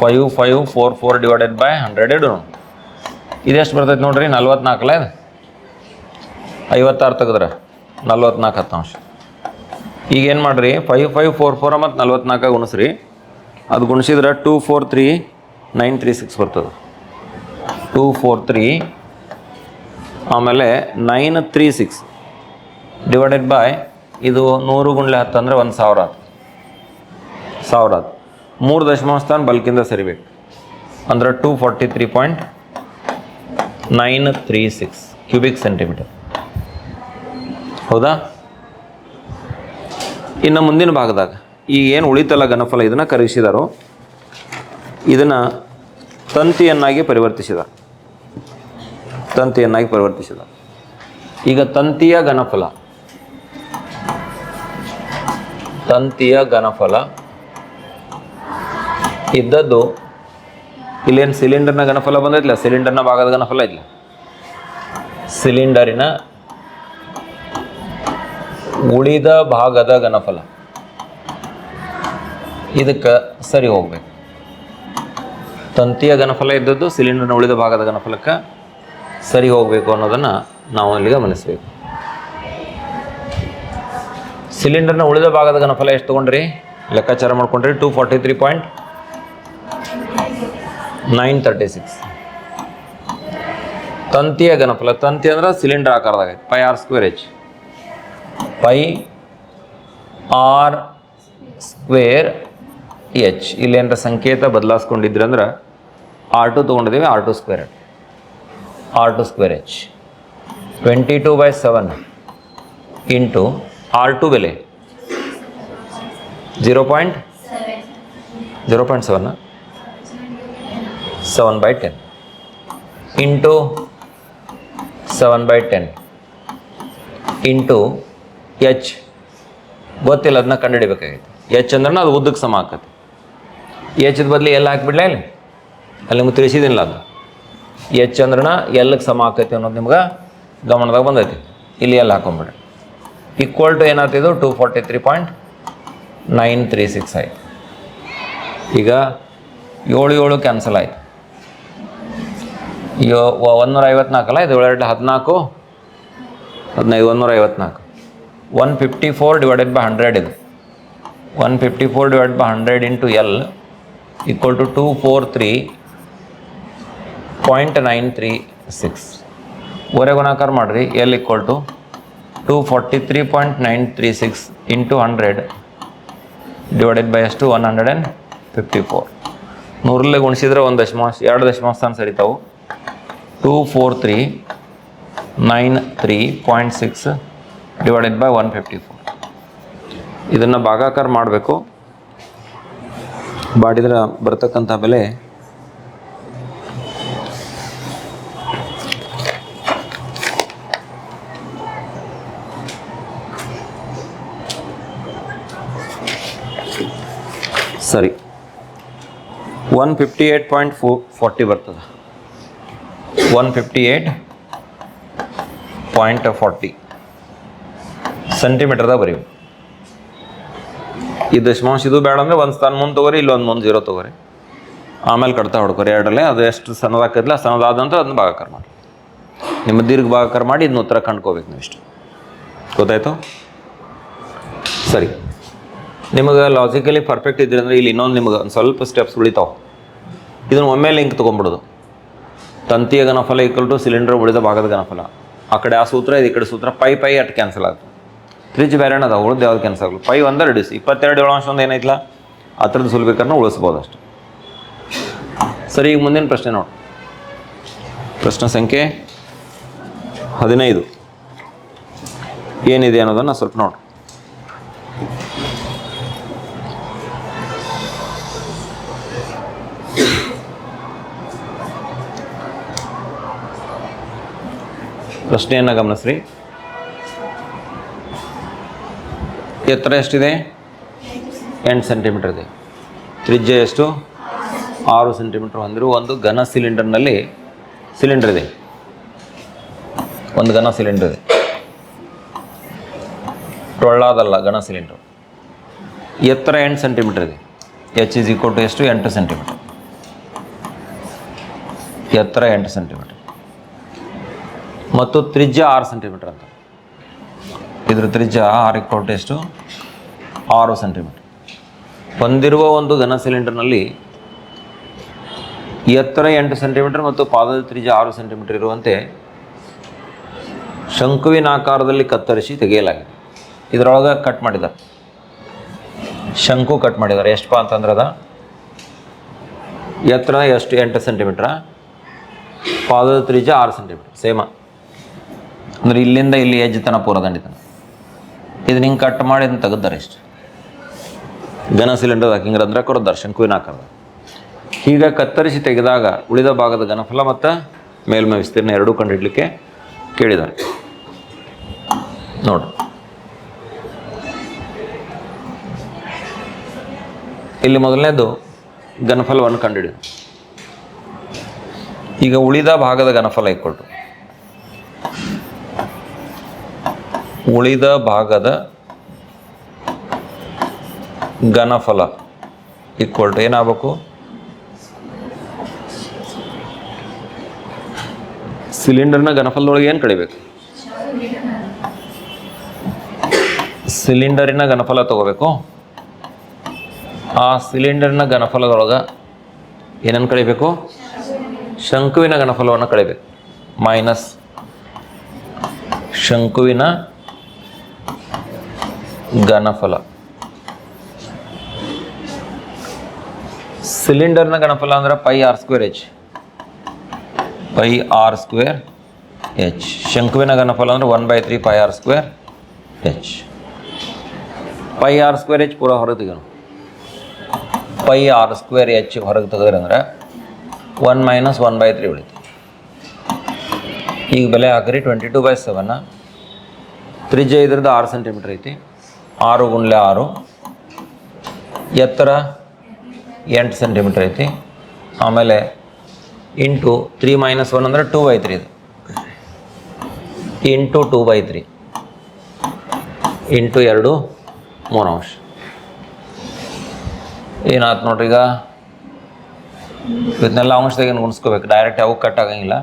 5 5 4 4 ಡಿವೈಡೆಡ್ ಬೈ 100 ಇಡು. ಇದೆಷ್ಟು ಬರ್ತೈತೆ ನೋಡ್ರಿ 44 ಅಲ್ಲ 56 ತೆಗೆದ್ರೆ 44 ಹತ್ತಾಂಶ. ಈಗ ಏನು ಮಾಡಿರಿ 5 5 4 4 ಮತ್ತು 44 ಗುಣಿಸ್ರಿ. ಅದು ಗುಣಿಸಿದ್ರೆ 2 4 3 9 3 6 ಬರ್ತದೆ. 2 4 3 ಆಮೇಲೆ 9 3 6 ಡಿವೈಡೆಡ್ ಬೈ ಇದು 100 ಗುಂಡ್ಲೆ 10 ಅಂದರೆ 1000 ಆಯ್ತು. 1000 ಆಯ್ತು. 3 ದಶಮಾಂಶ ಸ್ಥಾನ ಬಲ್ಕಿಂದ ಸರಿಬೇಕು ಅಂದ್ರೆ 243.936 ಕ್ಯೂಬಿಕ್ ಸೆಂಟಿಮೀಟರ್. ಹೌದಾ? ಇನ್ನು ಮುಂದಿನ ಭಾಗದಾಗ ಈಗ ಏನು ಉಳಿತಲ್ಲ ಘನಫಲ ಇದನ್ನು ಕರಗಿಸಿದಾರೋ ಇದನ್ನು ತಂತಿಯನ್ನಾಗಿ ಪರಿವರ್ತಿಸಿದ. ಈಗ ತಂತಿಯ ಘನಫಲ ಇದ್ದದ್ದು ಇಲ್ಲೇನು ಸಿಲಿಂಡರ್ನ ಘನಫಲ ಬಂದೈತಿಲ್ಲ, ಸಿಲಿಂಡರ್ನ ಭಾಗದ ಘನಫಲ ಇಲ್ಲ, ಸಿಲಿಂಡರಿನ ಉಳಿದ ಭಾಗದ ಘನಫಲ ಇದಕ್ಕೆ ಸರಿ ಹೋಗ್ಬೇಕು. ತಂತಿಯ ಘನಫಲ ಇದ್ದದ್ದು ಸಿಲಿಂಡರ್ನ ಉಳಿದ ಭಾಗದ ಘನಫಲಕ್ಕೆ ಸರಿ ಹೋಗಬೇಕು ಅನ್ನೋದನ್ನು ನಾವು ಅಲ್ಲಿ ಗಮನಿಸಬೇಕು. ಸಿಲಿಂಡರ್ನ ಉಳಿದ ಭಾಗದ ಘನಫಲ ಎಷ್ಟು ತೊಗೊಂಡ್ರಿ ಲೆಕ್ಕಾಚಾರ ಮಾಡ್ಕೊಂಡ್ರಿ 243.936. ತಂತಿಯ ಘನಫಲ, ತಂತಿ ಅಂದ್ರೆ ಸಿಲಿಂಡರ್ ಆಕಾರದಾಗ pi R square h, pi R square h. ಇಲ್ಲೇನರ ಸಂಕೇತ ಬದಲಾಯಿಸ್ಕೊಂಡಿದ್ರೆ ಅಂದ್ರೆ R2 ತೊಗೊಂಡಿದ್ದೀವಿ, R2 square H 22/7 into R2 ಬೆಲೆ 0.7 7/10 ಇಂಟು 7/10 ಇಂಟು ಎಚ್ ಗೊತ್ತಿಲ್ಲ, ಅದನ್ನ ಕಂಡುಹಿಡಿಬೇಕಾಗಿತ್ತು. ಎಚ್ ಅಂದ್ರೆ ಅದು ಉದ್ದಕ್ಕೆ ಸಮ ಆಕತ್ತೆ. ಎಚ್ದ ಬದಲಿ ಎಲ್ಲಿ ಹಾಕಿಬಿಡ್ಲೇ ಇಲ್ಲಿ ಅಲ್ಲಿ ನಿಮ್ಗೆ ತಿಳಿಸಿದಿಲ್ಲ. ಅದು ಎಚ್ ಅಂದ್ರೆ ಎಲ್ಲಕ್ಕೆ ಸಮ ಆಕೈತಿ ಅನ್ನೋದು ನಿಮ್ಗೆ ಗಮನದಾಗ ಬಂದೈತಿ. ಇಲ್ಲಿ ಎಲ್ಲಿ ಹಾಕೊಂಬಿಡ್ರಿ ಈಕ್ವಲ್ ಟು ಏನಾಗ್ತಿದ್ದು 243.936 ಆಯ್ತು. ಈಗ 7 7 ಕ್ಯಾನ್ಸಲ್ ಆಯ್ತು. ಈಗ 154 ಅಲ್ಲ, ಇದು 2 14 15 154. 154 ಡಿವೈಡೆಡ್ ಬೈ 100 ಇದು 154 divided by 100 into L equal to 243.936. ಒರೆ ಗುಣಾಕಾರ ಮಾಡಿರಿ. L equal to 243.936 into 100 divided by ಎಷ್ಟು 154. 100 ಗುಣಿಸಿದ್ರೆ 1 ದಶಮಾಂಶ 2 ದಶಮಾಂಶ ಸ್ಥಾನ ಸರಿತಾವು. 243.93.6 ಡಿವೈಡೆಡ್ ಬೈ 154. ಇದನ್ನು ಭಾಗಾಕಾರ ಮಾಡಬೇಕು. ಮಾಡಿದ್ರೆ ಬರ್ತಕ್ಕಂಥ ಬೆಲೆ ಸರಿ 158.40 ಬರ್ತದೆ. 158.40 ಸೆಂಟಿಮೀಟರ್ದಾಗ ಬರೀ. ಈ ದಶಮಾಂಶ ಇದು ಬೇಡ ಅಂದರೆ ಒಂದು ಸ್ಥಾನ ಮುಂದೆ ತೊಗೋರಿ, ಇಲ್ಲೊಂದು ಮುಂದೆ 0 ತೊಗೋರಿ, ಆಮೇಲೆ ಕಡ್ತಾ ಹೊಡ್ಕೊರಿ. ಎರಡರಲ್ಲೇ ಅದು ಎಷ್ಟು ಸಣ್ಣದಾಕೈತಿಲ್ಲ ಸಣ್ಣದಾದ ನಂತರ ಅದನ್ನ ಭಾಗಾಕಾರ ಮಾಡಿ, ನಿಮ್ಮ ದೀರ್ಘ ಭಾಗಾಕಾರ ಮಾಡಿ ಇದನ್ನ ಉತ್ತರ ಕಂಡ್ಕೋಬೇಕು ನೀವು. ಇಷ್ಟು ಗೊತ್ತಾಯ್ತು? ಸರಿ, ನಿಮಗೆ ಲಾಜಿಕಲಿ ಪರ್ಫೆಕ್ಟ್ ಇದ್ರಿ ಅಂದರೆ ಇಲ್ಲಿ ಇನ್ನೊಂದು ನಿಮ್ಗೆ ಒಂದು ಸ್ವಲ್ಪ ಸ್ಟೆಪ್ಸ್ ಉಳಿತಾವೆ. ಇದನ್ನು ಒಮ್ಮೆ ಲಿಂಕ್ ತೊಗೊಂಡ್ಬಿಡೋದು. ತಂತಿಯ ಘನಫಲ ಈಕ್ವಲ್ ಟು ಸಿಲಿಂಡರ್ ಉಳಿದ ಭಾಗದ ಘನಫಲ. ಆ ಕಡೆ ಆ ಸೂತ್ರ ಇದು ಈ ಕಡೆ ಸೂತ್ರ ಪೈ ಪೈ ಅಟ್ ಕ್ಯಾನ್ಸಲ್ ಆಗ್ತದೆ. ತ್ರಿಜ್ ಬೇರೆ ಅದ ಉಳ್ದು ಯಾವ್ದು ಕ್ಯಾನ್ಸಲ್ ಆಗಲ್ಲ. ಪೈ ಒಂದ ರೆಡ್ಯೂಸ್ 22 ಏಳಾಂಶ ಒಂದು ಏನೈತಿಲ್ಲ ಆ ಥರದ್ದು ಸುಲಭೀಕರಣ ಉಳಿಸ್ಬೋದು ಅಷ್ಟು. ಸರಿ, ಈಗ ಮುಂದಿನ ಪ್ರಶ್ನೆ ನೋಡಿ. ಪ್ರಶ್ನೆ ಸಂಖ್ಯೆ 15 ಏನಿದೆ ಅನ್ನೋದನ್ನು ಸ್ವಲ್ಪ ನೋಡಿ. ಪ್ರಶ್ನೆಯನ್ನು ಗಮನಿಸ್ರಿ. ಎತ್ತರ ಎಷ್ಟಿದೆ? 8 ಸೆಂಟಿಮೀಟರ್ ಇದೆ. ತ್ರಿಜ್ಯ ಎಷ್ಟು? 6 ಸೆಂಟಿಮೀಟರ್ ಹೊಂದಿರುವ ಒಂದು ಘನ ಸಿಲಿಂಡರ್ನಲ್ಲಿ ಸಿಲಿಂಡರ್ ಇದೆ. ಒಂದು ಘನ ಸಿಲಿಂಡರ್ ಇದೆ, ಟೊಳ್ಳಾದಲ್ಲ, ಘನ ಸಿಲಿಂಡರ್. ಎತ್ತರ 8 ಸೆಂಟಿಮೀಟರ್ ಇದೆ. ಎಚ್ ಇಸ್ ಈಕ್ವಲ್ ಟು ಎಷ್ಟು? 8 ಸೆಂಟಿಮೀಟರ್. ಎತ್ತರ 8 ಸೆಂಟಿಮೀಟರ್ ಮತ್ತು ತ್ರಿಜ್ಯ 6 ಸೆಂಟಿಮೀಟರ್ ಅಂತ. ಇದ್ರ ತ್ರಿಜ್ಯ R ಈಕ್ವಲ್ ಟು ಎಷ್ಟು? 6 ಸೆಂಟಿಮೀಟರ್ ಹೊಂದಿರುವ ಒಂದು ಘನ ಸಿಲಿಂಡರ್ನಲ್ಲಿ ಎತ್ತರ 8 ಸೆಂಟಿಮೀಟರ್ ಮತ್ತು ಪಾದದ ತ್ರಿಜ್ಯ 6 ಸೆಂಟಿಮೀಟರ್ ಇರುವಂತೆ ಶಂಕುವಿನ ಆಕಾರದಲ್ಲಿ ಕತ್ತರಿಸಿ ತೆಗೆಯಲಾಗಿದೆ. ಇದರೊಳಗೆ ಕಟ್ ಮಾಡಿದ್ದಾರೆ, ಶಂಕು ಕಟ್ ಮಾಡಿದ್ದಾರೆ. ಎಷ್ಟಪ್ಪ ಅಂತಂದ್ರೆ ಅದ ಎತ್ತರ ಎಷ್ಟು? 8 ಸೆಂಟಿಮೀಟ್ರ, ಪಾದದ ತ್ರಿಜ್ಯ 6 ಸೆಂಟಿಮೀಟರ್. ಸೇಮ ಅಂದರೆ ಇಲ್ಲಿಂದ ಇಲ್ಲಿ ಎಜ್ ತನ ಪೂರ ದಂಡಿತನ. ಇದನ್ನ ಹಿಂಗೆ ಕಟ್ ಮಾಡಿ ಅದನ್ನು ತೆಗೆದಾರೆ. ಇಷ್ಟು ಘನ ಸಿಲಿಂಡರ್ ಹಿಂಗೆ ರಂಧ್ರ ಕೊಡ್ತಾರೆ ಶಂಕುವಿನ ಆಕಾರದ. ಹೀಗೆ ಕತ್ತರಿಸಿ ತೆಗೆದಾಗ ಉಳಿದ ಭಾಗದ ಘನಫಲ ಮತ್ತು ಮೇಲ್ಮೈ ವಿಸ್ತೀರ್ಣ ಎರಡೂ ಕಂಡುಹಿಡಲಿಕ್ಕೆ ಕೇಳಿದ್ದಾರೆ. ನೋಡಿ, ಇಲ್ಲಿ ಮೊದಲನೇದು ಘನಫಲವನ್ನು ಕಂಡುಹಿಡಿದು. ಈಗ ಉಳಿದ ಭಾಗದ ಘನಫಲ ಇಕ್ಕೊಟ್ಟು ಉಳಿದ ಭಾಗದ ಘನಫಲ ಈಕ್ವಲ್ ಟು ಏನಾಗಬೇಕು? ಸಿಲಿಂಡರ್ನ ಘನಫಲದೊಳಗೆ ಏನು ಕಳಿಬೇಕು? ಸಿಲಿಂಡರಿನ ಘನಫಲ ತಗೋಬೇಕು. ಆ ಸಿಲಿಂಡರ್ನ ಘನಫಲದೊಳಗೆ ಏನನ್ನು ಕಳಿಬೇಕು? ಶಂಕುವಿನ ಘನಫಲವನ್ನು ಕಳಿಬೇಕು. ಮೈನಸ್ ಶಂಕುವಿನ ಘನಫಲ. ಸಿಲಿಂಡರ್ನ ಘನಫಲ ಅಂದ್ರೆ pi R square h. Pi R square h. ಶಂಕುವಿನ ಘನಫಲ ಅಂದ್ರೆ 1/3 pi R square h. Pi R square h ಪೂರ ಹೊರಗೆ ತೆಗೆಯೋಣ. ಪೈ ಆರ್ ಸ್ಕ್ವೇರ್ ಎಚ್ ಹೊರಗೆ ತೆಗೆದ್ರೆ ಅಂದ್ರೆ 1 - 1/3 ಉಳಿತು. ಈಗ ಬೆಲೆ ಹಾಕ್ರಿ 22/7. ತ್ರಿಜ್ಯ ಇದ್ರದ್ದು 6 ಸೆಂಟಿಮೀಟರ್ ಐತಿ. 6 × 6 ಎತ್ತರ 8 ಸೆಂಟಿಮೀಟರ್ ಐತಿ. ಆಮೇಲೆ ಇಂಟು 3 - 1 ಅಂದರೆ 2/3 ಇದು. ಇಂಟು 2/3 ಇಂಟು 2 3 ಏನಾಯ್ತು ನೋಡ್ರಿ. ಈಗ ಇದನ್ನೆಲ್ಲ ಅಂಶದಾಗ ಗುಣಿಸ್ಕೋಬೇಕು. ಡೈರೆಕ್ಟ್ ಯಾವ ಕಟ್ ಆಗಂಗಿಲ್ಲ.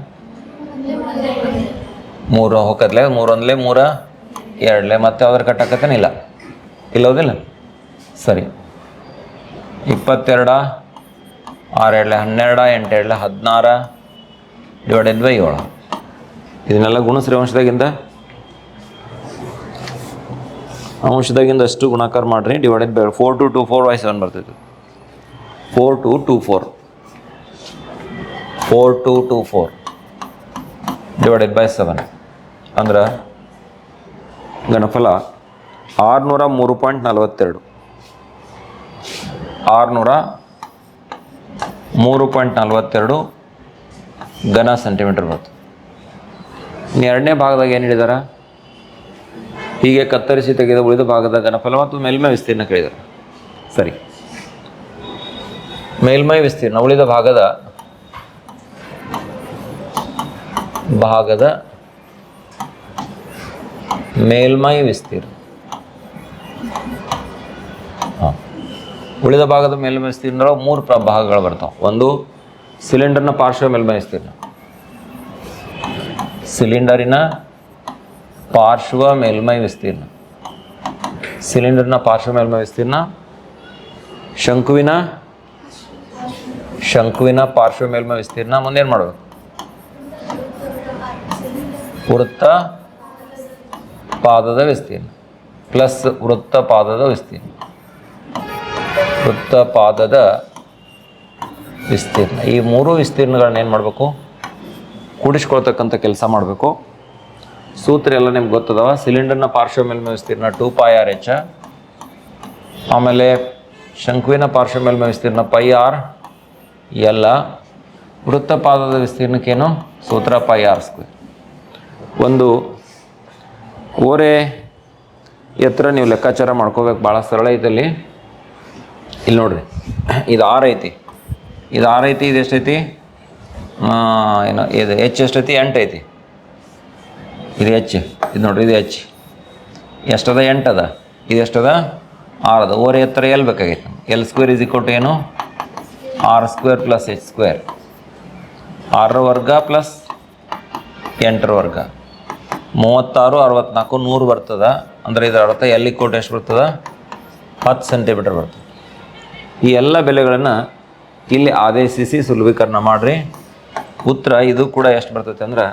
3 ಹೋಗತ್ಲೆ 3 1 3 2 ಮತ್ತೆ ಯಾವ್ದಾರು ಕಟ್ ಆಕತ್ತೇನಿಲ್ಲ, ಇಲ್ಲೋದಿಲ್ಲ. ಸರಿ, 22 6 2 12 8 2 16 ÷ 7. ಇದನ್ನೆಲ್ಲ ಗುಣಿಸ್ರಿ. ಅಂಶದಾಗಿಂದ ಅಷ್ಟು ಗುಣಾಕಾರ ಮಾಡಿರಿ. ಡಿವೈಡೆಡ್ ಬೈ 4 2 2 4/7 ಬರ್ತೈತಿ. 4 2 2 4 4 2 2 4 ಡಿವೈಡೆಡ್ ಬೈ 7 ಅಂದ್ರೆ ಘನಫಲ 603.42. 603.42 ಘನ ಸೆಂಟಿಮೀಟರ್ ಬರ್ತದೆ. ಎರಡನೇ ಭಾಗದಾಗ ಏನು ಹೇಳಿದಾರೆ? ಹೀಗೆ ಕತ್ತರಿಸಿ ತೆಗೆದ ಉಳಿದ ಭಾಗದ ಘನಫಲ ಮತ್ತು ಮೇಲ್ಮೈ ವಿಸ್ತೀರ್ಣ ಕೇಳಿದ್ದಾರೆ. ಸರಿ, ಮೇಲ್ಮೈ ವಿಸ್ತೀರ್ಣ ಉಳಿದ ಭಾಗದ ಮೇಲ್ಮೈ ವಿಸ್ತೀರ್ಣ. ಉಳಿದ ಭಾಗದ ಮೇಲ್ಮೈ ವಿಸ್ತೀರ್ಣ 3 ಭಾಗಗಳು ಬರ್ತಾವೆ. ಒಂದು ಸಿಲಿಂಡರ್ನ ಪಾರ್ಶ್ವ ಮೇಲ್ಮೈ ವಿಸ್ತೀರ್ಣ. ಸಿಲಿಂಡರಿನ ಪಾರ್ಶ್ವ ಮೇಲ್ಮೈ ವಿಸ್ತೀರ್ಣ. ಸಿಲಿಂಡರ್ನ ಪಾರ್ಶ್ವ ಮೇಲ್ಮೈ ವಿಸ್ತೀರ್ಣ. ಶಂಕುವಿನ ಪಾರ್ಶ್ವ ಮೇಲ್ಮೈ ವಿಸ್ತೀರ್ಣ. ಮುಂದೇನು ಮಾಡಬೇಕು? ವೃತ್ತ ಪಾದದ ವಿಸ್ತೀರ್ಣ ಪ್ಲಸ್ ವೃತ್ತ ಪಾದದ ವಿಸ್ತೀರ್ಣ. ವೃತ್ತ ಪಾದದ ವಿಸ್ತೀರ್ಣ, ಈ ಮೂರು ವಿಸ್ತೀರ್ಣಗಳನ್ನ ಏನು ಮಾಡಬೇಕು, ಕೂಡಿಸ್ಕೊಳ್ತಕ್ಕಂಥ ಕೆಲಸ ಮಾಡಬೇಕು. ಸೂತ್ರ ಎಲ್ಲ ನಿಮ್ಗೆ ಗೊತ್ತದವ. ಸಿಲಿಂಡರ್ನ ಪಾರ್ಶ್ವ ಮೇಲ್ಮೈ ವಿಸ್ತೀರ್ಣ 2πr/h, ಆಮೇಲೆ ಶಂಕುವಿನ ಪಾರ್ಶ್ವ ಮೇಲ್ಮೈ ವಿಸ್ತೀರ್ಣ πr ಎಲ್ಲ, ವೃತ್ತಪಾದದ ವಿಸ್ತೀರ್ಣಕ್ಕೇನು ಸೂತ್ರ πr². ಒಂದು ಓರೆ ಎತ್ತರ ನೀವು ಲೆಕ್ಕಾಚಾರ ಮಾಡ್ಕೋಬೇಕು, ಭಾಳ ಸರಳ ಐತಲ್ಲಿ. ಇಲ್ಲಿ ನೋಡ್ರಿ, ಇದು 6 ಐತಿ, ಇದು 6 ಐತಿ, ಇದು ಎಷ್ಟೈತಿ, ಏನು ಇದು ಎಚ್ ಎಷ್ಟೈತಿ, 8 ಐತಿ. ಇದು ಎಚ್, ಇದು ನೋಡ್ರಿ, ಇದು ಎಚ್ ಎಷ್ಟದ, 8 ಅದ. ಇದು ಎಷ್ಟದ, 6 ಅದ. ಓರೆ ಎತ್ತರ ಎಲ್ಲಿ ಬೇಕಾಗೈತೆ, L² ಏನು r² + h², 6 ವರ್ಗ ಪ್ಲಸ್ 8 ವರ್ಗ, 36, 64, 100 ಬರ್ತದ. ಅಂದರೆ ಇದರ ಅರ್ಥ L ಎಷ್ಟು ಬರ್ತದ, 10 ಸೆಂಟಿಮೀಟರ್ ಬರ್ತದೆ. ಈ ಎಲ್ಲ ಬೆಲೆಗಳನ್ನು ಇಲ್ಲಿ ಆದೇಶಿಸಿ ಸುಲಭೀಕರಣ ಮಾಡಿರಿ. ಉತ್ತರ ಇದು ಕೂಡ ಎಷ್ಟು ಬರ್ತೈತೆ ಅಂದ್ರೆ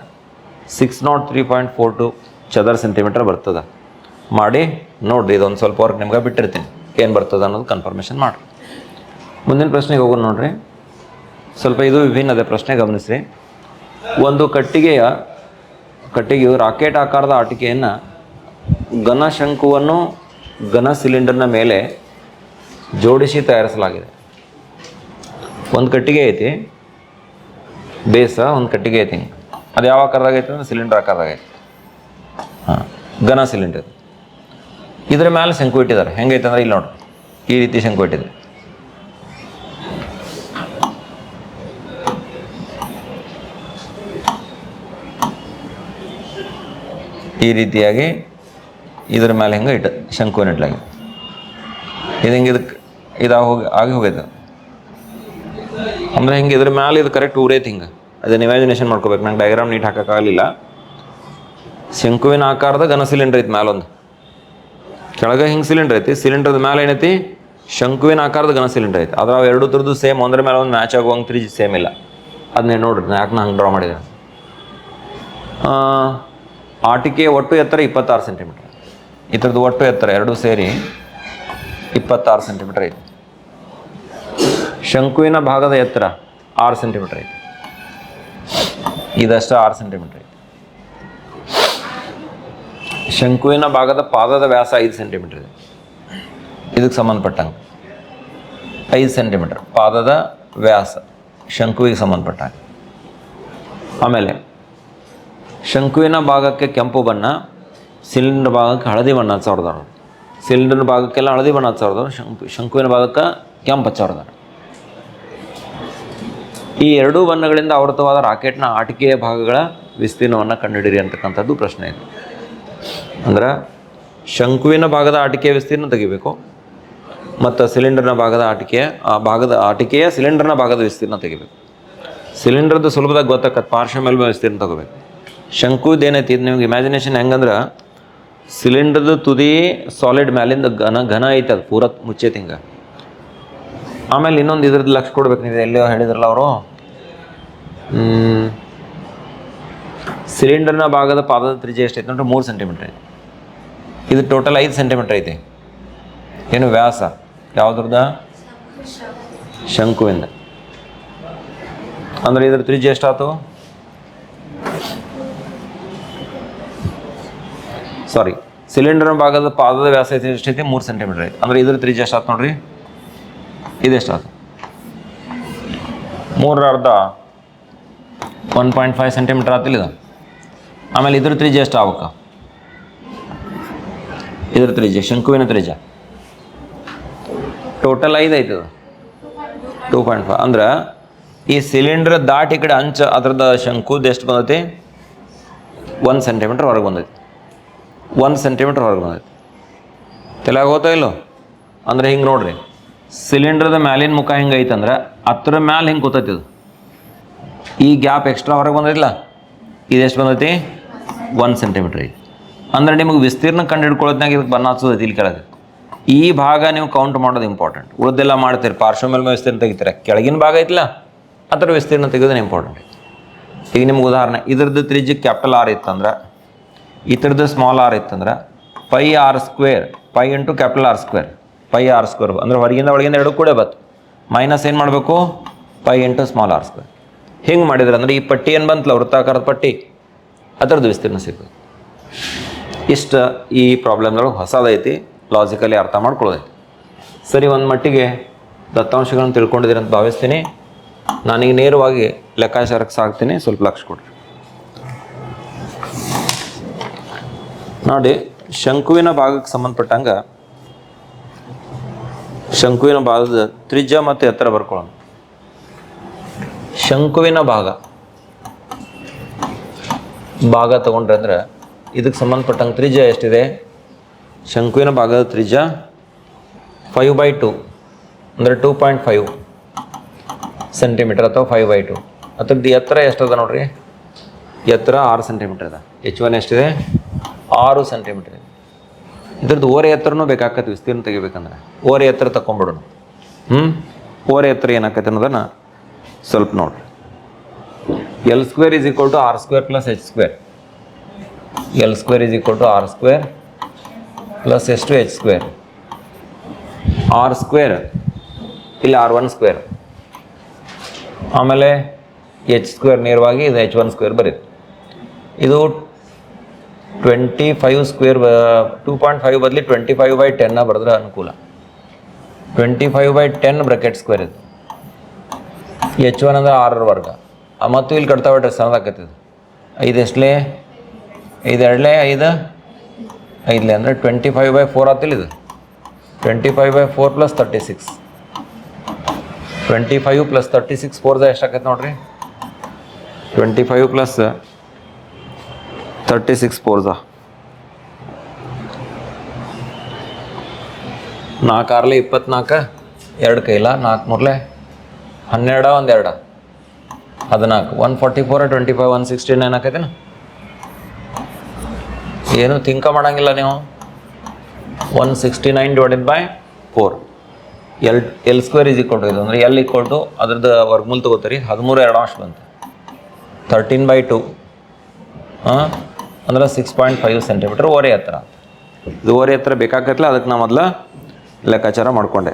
603.42 ಚದರ ಸೆಂಟಿಮೀಟರ್ ಬರ್ತದೆ. ಮಾಡಿ ನೋಡಿರಿ, ಇದೊಂದು ಸ್ವಲ್ಪ ವರ್ಕ್ ನಿಮ್ಗೆ ಬಿಟ್ಟಿರ್ತೀನಿ, ಏನು ಬರ್ತದೆ ಅನ್ನೋದು ಕನ್ಫರ್ಮೇಷನ್ ಮಾಡಿರಿ. ಮುಂದಿನ ಪ್ರಶ್ನೆಗೆ ಹೋಗೋಣ ನೋಡ್ರಿ. ಸ್ವಲ್ಪ ಇದು ವಿಭಿನ್ನದ ಪ್ರಶ್ನೆ, ಗಮನಿಸ್ರಿ. ಒಂದು ಕಟ್ಟಿಗೆಯು ರಾಕೆಟ್ ಆಕಾರದ ಆಟಿಕೆಯನ್ನು ಘನ ಶಂಕುವನ್ನು ಘನ ಸಿಲಿಂಡರ್ನ ಮೇಲೆ ಜೋಡಿಸಿ ತಯಾರಿಸಲಾಗಿದೆ. ಒಂದು ಕಟ್ಟಿಗೆ ಐತಿ, ಬೇಸ ಒಂದು ಕಟ್ಟಿಗೆ ಐತಿ. ಅದು ಯಾವ ಆಕಾರದಾಗ ಐತೆ ಅಂದ್ರೆ ಸಿಲಿಂಡರ್ ಆಕಾರದಾಗ ಐತಿ. ಹಾಂ, ಘನ ಸಿಲಿಂಡರ್. ಇದ್ರ ಮೇಲೆ ಶಂಕು ಇಟ್ಟಿದ್ದಾರೆ. ಹೆಂಗೈತೆ ಅಂದ್ರೆ ಇಲ್ಲಿ ನೋಡ್ರಿ, ಈ ರೀತಿ ಶಂಕು ಇಟ್ಟಿದೆ. ಈ ರೀತಿಯಾಗಿ ಇದ್ರ ಮೇಲೆ ಹೆಂಗೆ ಶಂಕುವಿನ ಇಟ್ಲಾಗಿ ಇದು ಹಿಂಗೆ ಆಗಿ ಹೋಗೈತೆ. ಅಂದರೆ ಹಿಂಗೆ ಇದ್ರ ಮೇಲೆ ಇದು ಕರೆಕ್ಟ್ ಊರೈತಿ. ಹಿಂಗೆ ಅದನ್ನು ಇಮ್ಯಾಜಿನೇಷನ್ ಮಾಡ್ಕೋಬೇಕು. ನಂಗೆ ಡಯಾಗ್ರಾಮ್ ನೀಟ್ ಹಾಕೋಕ್ಕಾಗಲಿಲ್ಲ. ಶಂಕುವಿನ ಆಕಾರದ ಘನ ಸಿಲಿಂಡರ್ ಐತಿ, ಮ್ಯಾಲೊಂದು, ಕೆಳಗೆ ಹಿಂಗೆ ಸಿಲಿಂಡರ್ ಐತಿ. ಸಿಲಿಂಡರ್ದ ಮೇಲೆ ಏನೈತಿ, ಶಂಕುವಿನ ಆಕಾರದ ಘನ ಸಿಲಿಂಡರ್ ಐತಿ. ಅದ್ರ ಎರಡು ಥರದ್ದು ಸೇಮ್, ಒಂದ್ರ ಮೇಲೆ ಒಂದು ಮ್ಯಾಚ್ ಆಗುವಂಗೆ ತ್ರಿಜ್ ಸೇಮ್ ಇಲ್ಲ. ಅದನ್ನೇ ನೋಡ್ರಿ, ಯಾಕೆ ನಾನು ಹಂಗೆ ಡ್ರಾ ಮಾಡಿದೆ. ಆಟಿಕೆಯ ಒಟ್ಟು ಎತ್ತರ 26 ಸೆಂಟಿಮೀಟರ್. ಇದ್ರದ್ದು ಒಟ್ಟು ಎತ್ತರ ಎರಡೂ ಸೇರಿ 26 ಸೆಂಟಿಮೀಟರ್ ಐತಿ. ಶಂಕುವಿನ ಭಾಗದ ಎತ್ತರ 6 ಸೆಂಟಿಮೀಟರ್ ಐತಿ. ಇದಷ್ಟು 6 ಸೆಂಟಿಮೀಟರ್ ಐತಿ. ಶಂಕುವಿನ ಭಾಗದ ಪಾದದ ವ್ಯಾಸ 5 ಸೆಂಟಿಮೀಟರ್ ಇದೆ. ಇದಕ್ಕೆ ಸಂಬಂಧಪಟ್ಟಂಗೆ 5 ಸೆಂಟಿಮೀಟರ್ ಪಾದದ ವ್ಯಾಸ ಶಂಕುವಿಗೆ ಸಂಬಂಧಪಟ್ಟಂಗೆ. ಆಮೇಲೆ ಶಂಕುವಿನ ಭಾಗಕ್ಕೆ ಕೆಂಪು ಬಣ್ಣ, ಸಿಲಿಂಡರ್ ಭಾಗಕ್ಕೆ ಹಳದಿ ಬಣ್ಣ ಹಚ್ಚವ್ರದಾರ. ಸಿಲಿಂಡರ್ ಭಾಗಕ್ಕೆಲ್ಲ ಹಳದಿ ಬಣ್ಣ ಹಚ್ಚವ್ರದಾರ, ಶಂಕುವಿನ ಭಾಗಕ್ಕೆ ಕೆಂಪು ಹಚ್ಚವ್ರದಾರ. ಈ ಎರಡೂ ಬಣ್ಣಗಳಿಂದ ಆವೃತವಾದ ರಾಕೆಟ್ನ ಆಟಿಕೆಯ ಭಾಗಗಳ ವಿಸ್ತೀರ್ಣವನ್ನು ಕಂಡುಹಿಡಿಯಿರಿ ಅಂತಕ್ಕಂಥದ್ದು ಪ್ರಶ್ನೆ ಇದೆ. ಅಂದ್ರೆ ಶಂಕುವಿನ ಭಾಗದ ಆಟಿಕೆಯ ವಿಸ್ತೀರ್ಣ ತೆಗಿಬೇಕು ಮತ್ತು ಸಿಲಿಂಡರ್ನ ಭಾಗದ ಆಟಿಕೆಯ ಸಿಲಿಂಡರ್ನ ಭಾಗದ ವಿಸ್ತೀರ್ಣ ತೆಗಿಬೇಕು. ಸಿಲಿಂಡರ್ದು ಸುಲಭದಾಗ ಗೊತ್ತಾಗತ್ತೆ, ಪಾರ್ಶ್ವ ಮೇಲ್ಮೈ ವಿಸ್ತೀರ್ಣ ತಗೋಬೇಕು. ಶಂಕುದು ಏನೈತಿ, ಇದು ನಿಮ್ಗೆ ಇಮ್ಯಾಜಿನೇಷನ್ ಹೆಂಗಂದ್ರೆ ಸಿಲಿಂಡರ್ದು ತುದಿ ಸಾಲಿಡ್ ಮ್ಯಾಲಿಂದ ಘನ ಐತೆ, ಅದು ಪೂರ ಮುಚ್ಚೈತಿ ಹಿಂಗೆ. ಆಮೇಲೆ ಇನ್ನೊಂದು ಇದ್ರದ್ದು ಲಕ್ಷ ಕೊಡ್ಬೇಕು. ನೀವು ಎಲ್ಲೋ ಹೇಳಿದ್ರಲ್ಲ ಅವರು, ಸಿಲಿಂಡರ್ನ ಭಾಗದ ಪಾದದ ತ್ರಿಜ್ಯ ಎಷ್ಟೈತೆ ನೋಡ್ರಿ, 3 ಸೆಂಟಿಮೀಟರ್ ಐತಿ. ಇದು ಟೋಟಲ್ 5 ಸೆಂಟಿಮೀಟರ್ ಐತಿ. ಏನು ವ್ಯಾಸ ಯಾವುದ್ರದ, ಶಂಕುವಿಂದ. ಅಂದ್ರೆ ಇದ್ರ ತ್ರಿಜ್ಯ ಎಷ್ಟಾಯ್ತು, ಸಾರಿ ಸಿಲಿಂಡರ್ನ ಭಾಗದ ಪಾದದ ವ್ಯಾಸ ಎಷ್ಟೈತಿ, 3 ಸೆಂಟಿಮೀಟರ್ ಐತಿ. ಅಂದ್ರೆ ಇದ್ರ ತ್ರಿಜ್ಯ ಎಷ್ಟಾಯ್ತು ನೋಡ್ರಿ, ಇದೆಷ್ಟಾಯ್ತು, 3/2 1.5 ಸೆಂಟಿಮೀಟರ್ ಆತಿಲ್ಲ ಇದು. ಆಮೇಲೆ ಇದ್ರ ತ್ರಿಜ್ಯ ಎಷ್ಟು ಆಗ್ಬೇಕು, ಇದ್ರ ತ್ರಿಜ್ಯ ಶಂಕುವಿನ ತ್ರಿಜ್ಯ ಟೋಟಲ್ 5 ಐತದ, 2.5. ಅಂದ್ರೆ ಈ ಸಿಲಿಂಡರ್ ದಾಟಿ ಈ ಕಡೆ ಅಂಚ ಅದ್ರದ್ದು ಶಂಕುದು ಎಷ್ಟು ಬಂದೈತಿ, 1 ಸೆಂಟಿಮೀಟರ್ ಹೊರಗೆ ಬಂದೈತಿ. 1 ಸೆಂಟಿಮೀಟರ್ ಹೊರಗೆ ಬಂದೈತಿ. ತಲೆಯಾಗ ಹೋಗ್ತಾ ಇಲ್ಲೋ. ಅಂದ್ರೆ ಹಿಂಗೆ ನೋಡ್ರಿ, ಸಿಲಿಂಡರ್ದ ಮ್ಯಾಲಿನ ಮುಖ ಹಿಂಗೆ ಐತಂದ್ರೆ ಅದ್ರ ಮ್ಯಾಲೆ ಹಿಂಗೆ ಕೂತೈತಿ. ಇದು ಈ ಗ್ಯಾಪ್ ಎಕ್ಸ್ಟ್ರಾ ಹೊರಗೆ ಬಂದೈತಿಲ್ಲ, ಇದೆಷ್ಟು ಬಂದೈತಿ, 1 ಸೆಂಟಿಮೀಟರ್ ಐತಿ. ಅಂದ್ರೆ ನಿಮಗೆ ವಿಸ್ತೀರ್ಣ ಕಂಡು ಹಿಡ್ಕೊಳ್ಳೋದ್ನಾಗ ಇದಕ್ಕೆ ಬಣ್ಣ ಹಚ್ಚೋದೈತಿ ಇಲ್ಲಿ ಕೆಳಗೆ. ಈ ಭಾಗ ನೀವು ಕೌಂಟ್ ಮಾಡೋದು ಇಂಪಾರ್ಟೆಂಟ್. ಉಳಿದೆಲ್ಲ ಮಾಡ್ತೀರಿ, ಪಾರ್ಶ್ವ ಮೇಲ್ಮೈ ವಿಸ್ತೀರ್ಣ ತೆಗಿತೀರ, ಕೆಳಗಿನ ಭಾಗ ಐತಿಲ್ಲ ಅದರ ವಿಸ್ತೀರ್ಣ ತೆಗೆಯೋದು ಇಂಪಾರ್ಟೆಂಟ್ ಐತಿ. ಈಗ ನಿಮ್ಗೆ ಉದಾಹರಣೆ ಇದ್ರದ್ದು ತ್ರಿಜ್ಯ ಕ್ಯಾಪಿಟಲ್ ಆರ್ ಇತ್ತಂದ್ರೆ ಈ ಥರದ್ದು ಸ್ಮಾಲ್ ಆರ್ ಇತ್ತಂದ್ರೆ pi R square pi into capital R square pi R square ಅಂದರೆ ಹೊರಗಿಂದ ಒಳಗಿಂದ ಎರಡು ಕೂಡ ಬತ್ತು ಮೈನಸ್ ಏನು ಮಾಡಬೇಕು pi into small R square. ಹಿಂಗೆ ಮಾಡಿದ್ರೆ ಅಂದರೆ ಈ ಪಟ್ಟಿ ಏನು ಬಂತಲ್ಲ ವೃತ್ತಾಕಾರದ ಪಟ್ಟಿ ಅದರದ್ದು ವಿಸ್ತೀರ್ಣ ಸಿಗ್ತದೆ. ಇಷ್ಟು ಈ ಪ್ರಾಬ್ಲಮ್ದೊಳಗೆ ಹೊಸದೈತಿ, ಲಾಜಿಕಲಿ ಅರ್ಥ ಮಾಡ್ಕೊಳ್ಳೋದೈತಿ. ಸರಿ, ಒಂದು ಮಟ್ಟಿಗೆ ದತ್ತಾಂಶಗಳನ್ನು ತಿಳ್ಕೊಂಡಿದ್ದೀರಿ ಅಂತ ಭಾವಿಸ್ತೀನಿ. ನಾನೀಗ ನೇರವಾಗಿ ಲೆಕ್ಕಾಚಾರಕ್ಕೆ ಸಾಗ್ತೀನಿ, ಸ್ವಲ್ಪ ಲಕ್ಷ ಕೊಡ್ರಿ. ನೋಡಿ, ಶಂಕುವಿನ ಭಾಗಕ್ಕೆ ಸಂಬಂಧಪಟ್ಟಂಗೆ ಶಂಕುವಿನ ಭಾಗದ ತ್ರಿಜ್ಯ ಮತ್ತು ಎತ್ತರ ಬರ್ಕೊಳ್ಳೋಣ. ಶಂಕುವಿನ ಭಾಗ ತಗೊಂಡ್ರೆ ಅಂದ್ರೆ ಇದಕ್ಕೆ ಸಂಬಂಧಪಟ್ಟಂಗೆ ತ್ರಿಜ್ಯ ಎಷ್ಟಿದೆ? ಶಂಕುವಿನ ಭಾಗದ ತ್ರಿಜ್ಯ 5/2 ಅಂದರೆ 2.5 ಸೆಂಟಿಮೀಟರ್ ಅಥವಾ 5/2. ಅದ್ರದ್ದು ಎತ್ತರ ಎಷ್ಟದ ನೋಡ್ರಿ, ಎತ್ತರ 6 ಸೆಂಟಿಮೀಟರ್ ಅದ. H1 ಎಷ್ಟಿದೆ? 6 ಸೆಂಟಿಮೀಟರ್ ಇದೆ. ಇದ್ರದ್ದು ಓರೆ ಎತ್ತರನೂ ಬೇಕಾಕತ್ತೆ ವಿಸ್ತೀರ್ಣ ತೆಗಿಬೇಕಂದ್ರೆ. ಓರೆ ಎತ್ತರ ತಗೊಂಡ್ಬಿಡೋಣ. ಓರೆ ಎತ್ತರ ಏನಾಕತ್ತೆ ಅನ್ನೋದನ್ನು ಸ್ವಲ್ಪ ನೋಡ್ರಿ. L² = R² + H². L² = R² + ಎಷ್ಟು H². R² ಇಲ್ಲಿ R1², ಆಮೇಲೆ H² ನೇರವಾಗಿ ಇದು H1² ಬರೀತು. ಇದು 25² 2.5 ಬದಲಿ 25/10 ಬರೆದ್ರೆ ಅನುಕೂಲ. 25/10 ಬ್ರಾಕೆಟ್ ಸ್ಕ್ವೇರ್ ಇದು. H1 ಅಂದರೆ 6 ವರ್ಗ. ಮತ್ತು ಇಲ್ಲಿ ಕಟ್ತಾ ಬಿಟ್ರೆ ಸಣ್ಣದಾಕತ್ತಿದ್ದು 5 ಎಷ್ಟಲೇ 5 2 5 5 ಅಂದರೆ 25/4 ಆತಿಲ್ಲ. ಇದು 25/4 + 36. 25 + 36 4 ಎಷ್ಟಾಕೈತೆ ನೋಡ್ರಿ. 25 + 36 4 4 6 24, 2 ಕೈಲ 4 3 12 1 2 14 144 25 169 ಆಕೈತೇನ? ಏನು ಥಿಂಕ ಮಾಡಂಗಿಲ್ಲ ನೀವು. 169/4. L² ಇದು ಅಂದರೆ L = ಅದ್ರದ್ದು ವರ್ಗಮೂಲ ತಗೋತೀರಿ. 13 2 ಬಂತು. 13/2 ಅಂದ್ರೆ 6.5 ಸೆಂಟಿಮೀಟರ್ ಓರೆ ಎತ್ತರ. ಇದು ಓರೆ ಎತ್ತರ ಬೇಕಾಗತ್ತಲ್ಲ, ಅದಕ್ಕೆ ನಾನು ಮೊದಲು ಲೆಕ್ಕಾಚಾರ ಮಾಡಿಕೊಂಡೆ.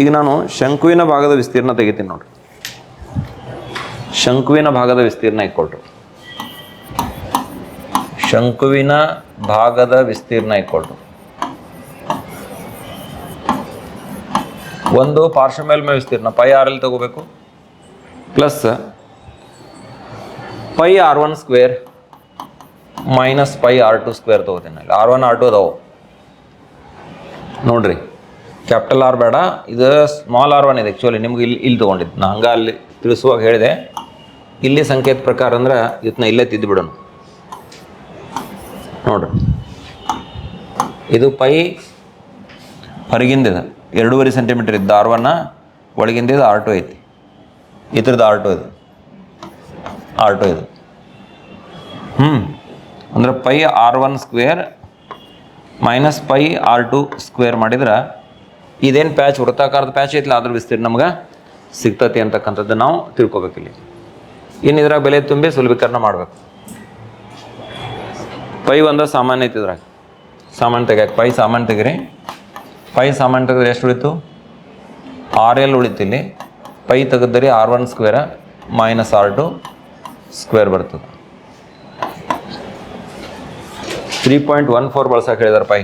ಈಗ ನಾನು ಶಂಕುವಿನ ಭಾಗದ ವಿಸ್ತೀರ್ಣ ತೆಗಿತೀನಿ ನೋಡ್ರಿ. ಶಂಕುವಿನ ಭಾಗದ ವಿಸ್ತೀರ್ಣ = ಶಂಕುವಿನ ಭಾಗದ ವಿಸ್ತೀರ್ಣ = ಒಂದು ಪಾರ್ಶ್ವ ಮೇಲ್ಮೈ ವಿಸ್ತೀರ್ಣ ಪೈ ಆರ್ ಎಲ್ ತಗೋಬೇಕು plus pi R1² minus pi R2² ತಗೋತೀನಿ. R1 R2 ಅದಾವು ನೋಡ್ರಿ. ಕ್ಯಾಪಿಟಲ್ ಆರ್ ಬೇಡ, ಇದು ಸ್ಮಾಲ್ R1 ಇದೆ. ಆ್ಯಕ್ಚುಲಿ ನಿಮ್ಗೆ ಇಲ್ಲಿ ತೊಗೊಂಡಿದ್ದು ನಾ ಹಂಗೆ ಅಲ್ಲಿ ತಿಳಿಸುವಾಗ ಹೇಳಿದೆ. ಇಲ್ಲಿ ಸಂಕೇತ ಪ್ರಕಾರ ಅಂದ್ರೆ ಇದನ್ನ ಇಲ್ಲೇ ತಿದ್ದುಬಿಡೋಣ ನೋಡ್ರಿ. ಇದು ಪೈ ಹೊರಗಿಂದಿದೆ 2.5 ಸೆಂಟಿಮೀಟರ್ ಇದ್ದು R1, ಒಳಗಿಂದಿದ್ದು R2 ಐತಿ. ಇದ್ರದ್ದು R2 ಇದು ಅಂದ್ರೆ pi R1² minus pi R2² ಮಾಡಿದ್ರೆ ಇದೇನು ಪ್ಯಾಚ್ ವೃತ್ತಾಕಾರದ ಪ್ಯಾಚ್ ಐತಿಲ್ಲ ಅದ್ರ ವಿಸ್ತೀರ್ಣ ನಮ್ಗೆ ಸಿಗ್ತತಿ ಅಂತಕ್ಕಂಥದ್ದು ನಾವು ತಿಳ್ಕೊಬೇಕಿಲ್ಲಿ. ಇನ್ನು ಇದ್ರಾಗ ಬೆಲೆ ತುಂಬಿ ಸುಲಭೀಕರಣ ಮಾಡಬೇಕು. ಪೈ ಒಂದು ಸಾಮಾನ್ಯ ಐತಿ. ಇದ್ರಾಗ ಸಾಮಾನ್ಯ ತೆಗಿಯಕ್ಕೆ ಪೈ ಸಾಮಾನ್ಯ ತೆಗಿರಿ. ಪೈ ಸಾಮಾನ್ಯ ತೆಗೆದ್ರೆ ಎಷ್ಟು ಉಳಿತು? RL ಉಳಿತು. ಇಲ್ಲಿ ಪೈ ತೆಗೆದ್ರಿ R1² ಮೈನಸ್ R2² ಬರ್ತದೆ. 3.14 ಬಳಸಕ್ಕೆ ಹೇಳಿದಾರೆ. ಪೈ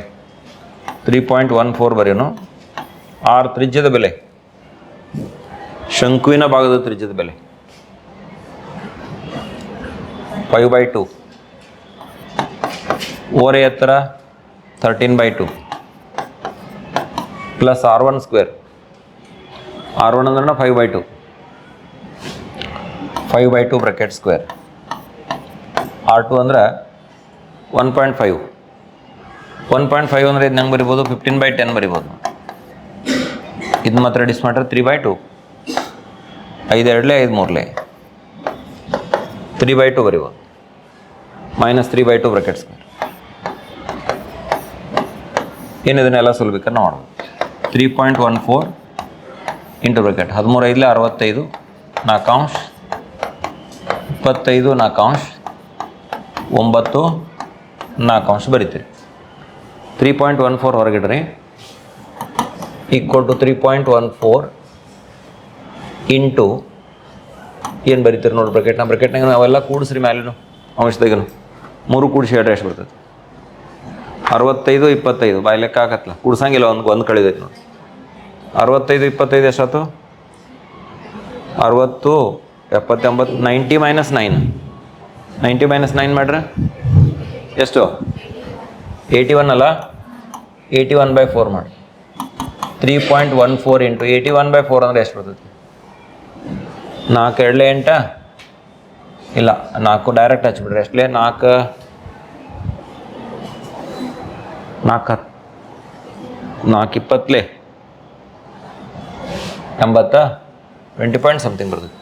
3.14 ಬರೀನು. ಆರ್ ತ್ರಿಜ್ಯದ ಬೆಲೆ, ಶಂಕುವಿನ ಭಾಗದ ತ್ರಿಜ್ಯದ ಬೆಲೆ 5/2. ಓರೆ ಎತ್ತರ 13/2 ಪ್ಲಸ್ R1² R1 ಅಂದ್ರೆ 5/2 5/2 ಬ್ರಾಕೆಟ್ ಸ್ಕ್ವೇರ್. R2 ಅಂದ್ರೆ 1.5 1.5 ಅಂದರೆ ಇದು ಹೆಂಗೆ ಬರಿಬೋದು? 15/10 ಬರಿಬೋದು. ಇದು ಮಾತ್ರ ರೆಡಿಸ್ ಮಾಡ್ರೆ 3/2 5 2 5 3 3/2 ಬರಿಬೋದು. Minus 3/2 bracket square. ಏನು ಇದನ್ನೆಲ್ಲ ಸುಲಭೀಕರಣ ಮಾಡೋದು. 3.14 ಇಂಟು ಬ್ರಾಕೆಟ್ 13 5 65 4 ಅಂಶ 25 4 9 4 ಬರೀತೀರಿ. 3.14 ಹೊರಗಿಡ್ರಿ ಈಕ್ವಲ್ ಟು 3.14 ಇಂಟು ಏನು ಬರೀತೀರಿ ನೋಡಿ ಬ್ರಕೆಟ್ನಾಗ ನಾವೆಲ್ಲ ಕೂಡಿಸ್ರಿ ಮ್ಯಾಲಿನು ಅಂಶದಾಗನು 3 ಕೂಡಿಸಿ ಹೇಳ್ರಿ ಎಷ್ಟು ಬರ್ತದೆ? 65 25 ಬಾಯಿ ಲೆಕ್ಕ ಆಗತ್ತಲ್ಲ, ಕೂಡ್ಸಂಗಿಲ್ಲ, ಒಂದು ಕಳಿದೈತಿ ನೋಡಿ. 65 25 ಎಷ್ಟಾಯ್ತು? 60 70 80 90 ಮೈನಸ್ 9 90 ಮೈನಸ್ 9 ಮಾಡ್ರೆ ಎಷ್ಟು? 81 ಅಲ್ಲ, 81/4 ಮಾಡಿ. 3.14 ಇಂಟು 81/4 ಅಂದರೆ ಎಷ್ಟು ಬರ್ತೈತಿ? 4 2 8 ಇಲ್ಲ 4 ಡೈರೆಕ್ಟ್ ಹಚ್ಬಿಡ್ರಿ. ಎಷ್ಟಲೇ 4 4 4 20 80 20 ಪಾಯಿಂಟ್ ಸಮಥಿಂಗ್ ಬರ್ತೈತಿ.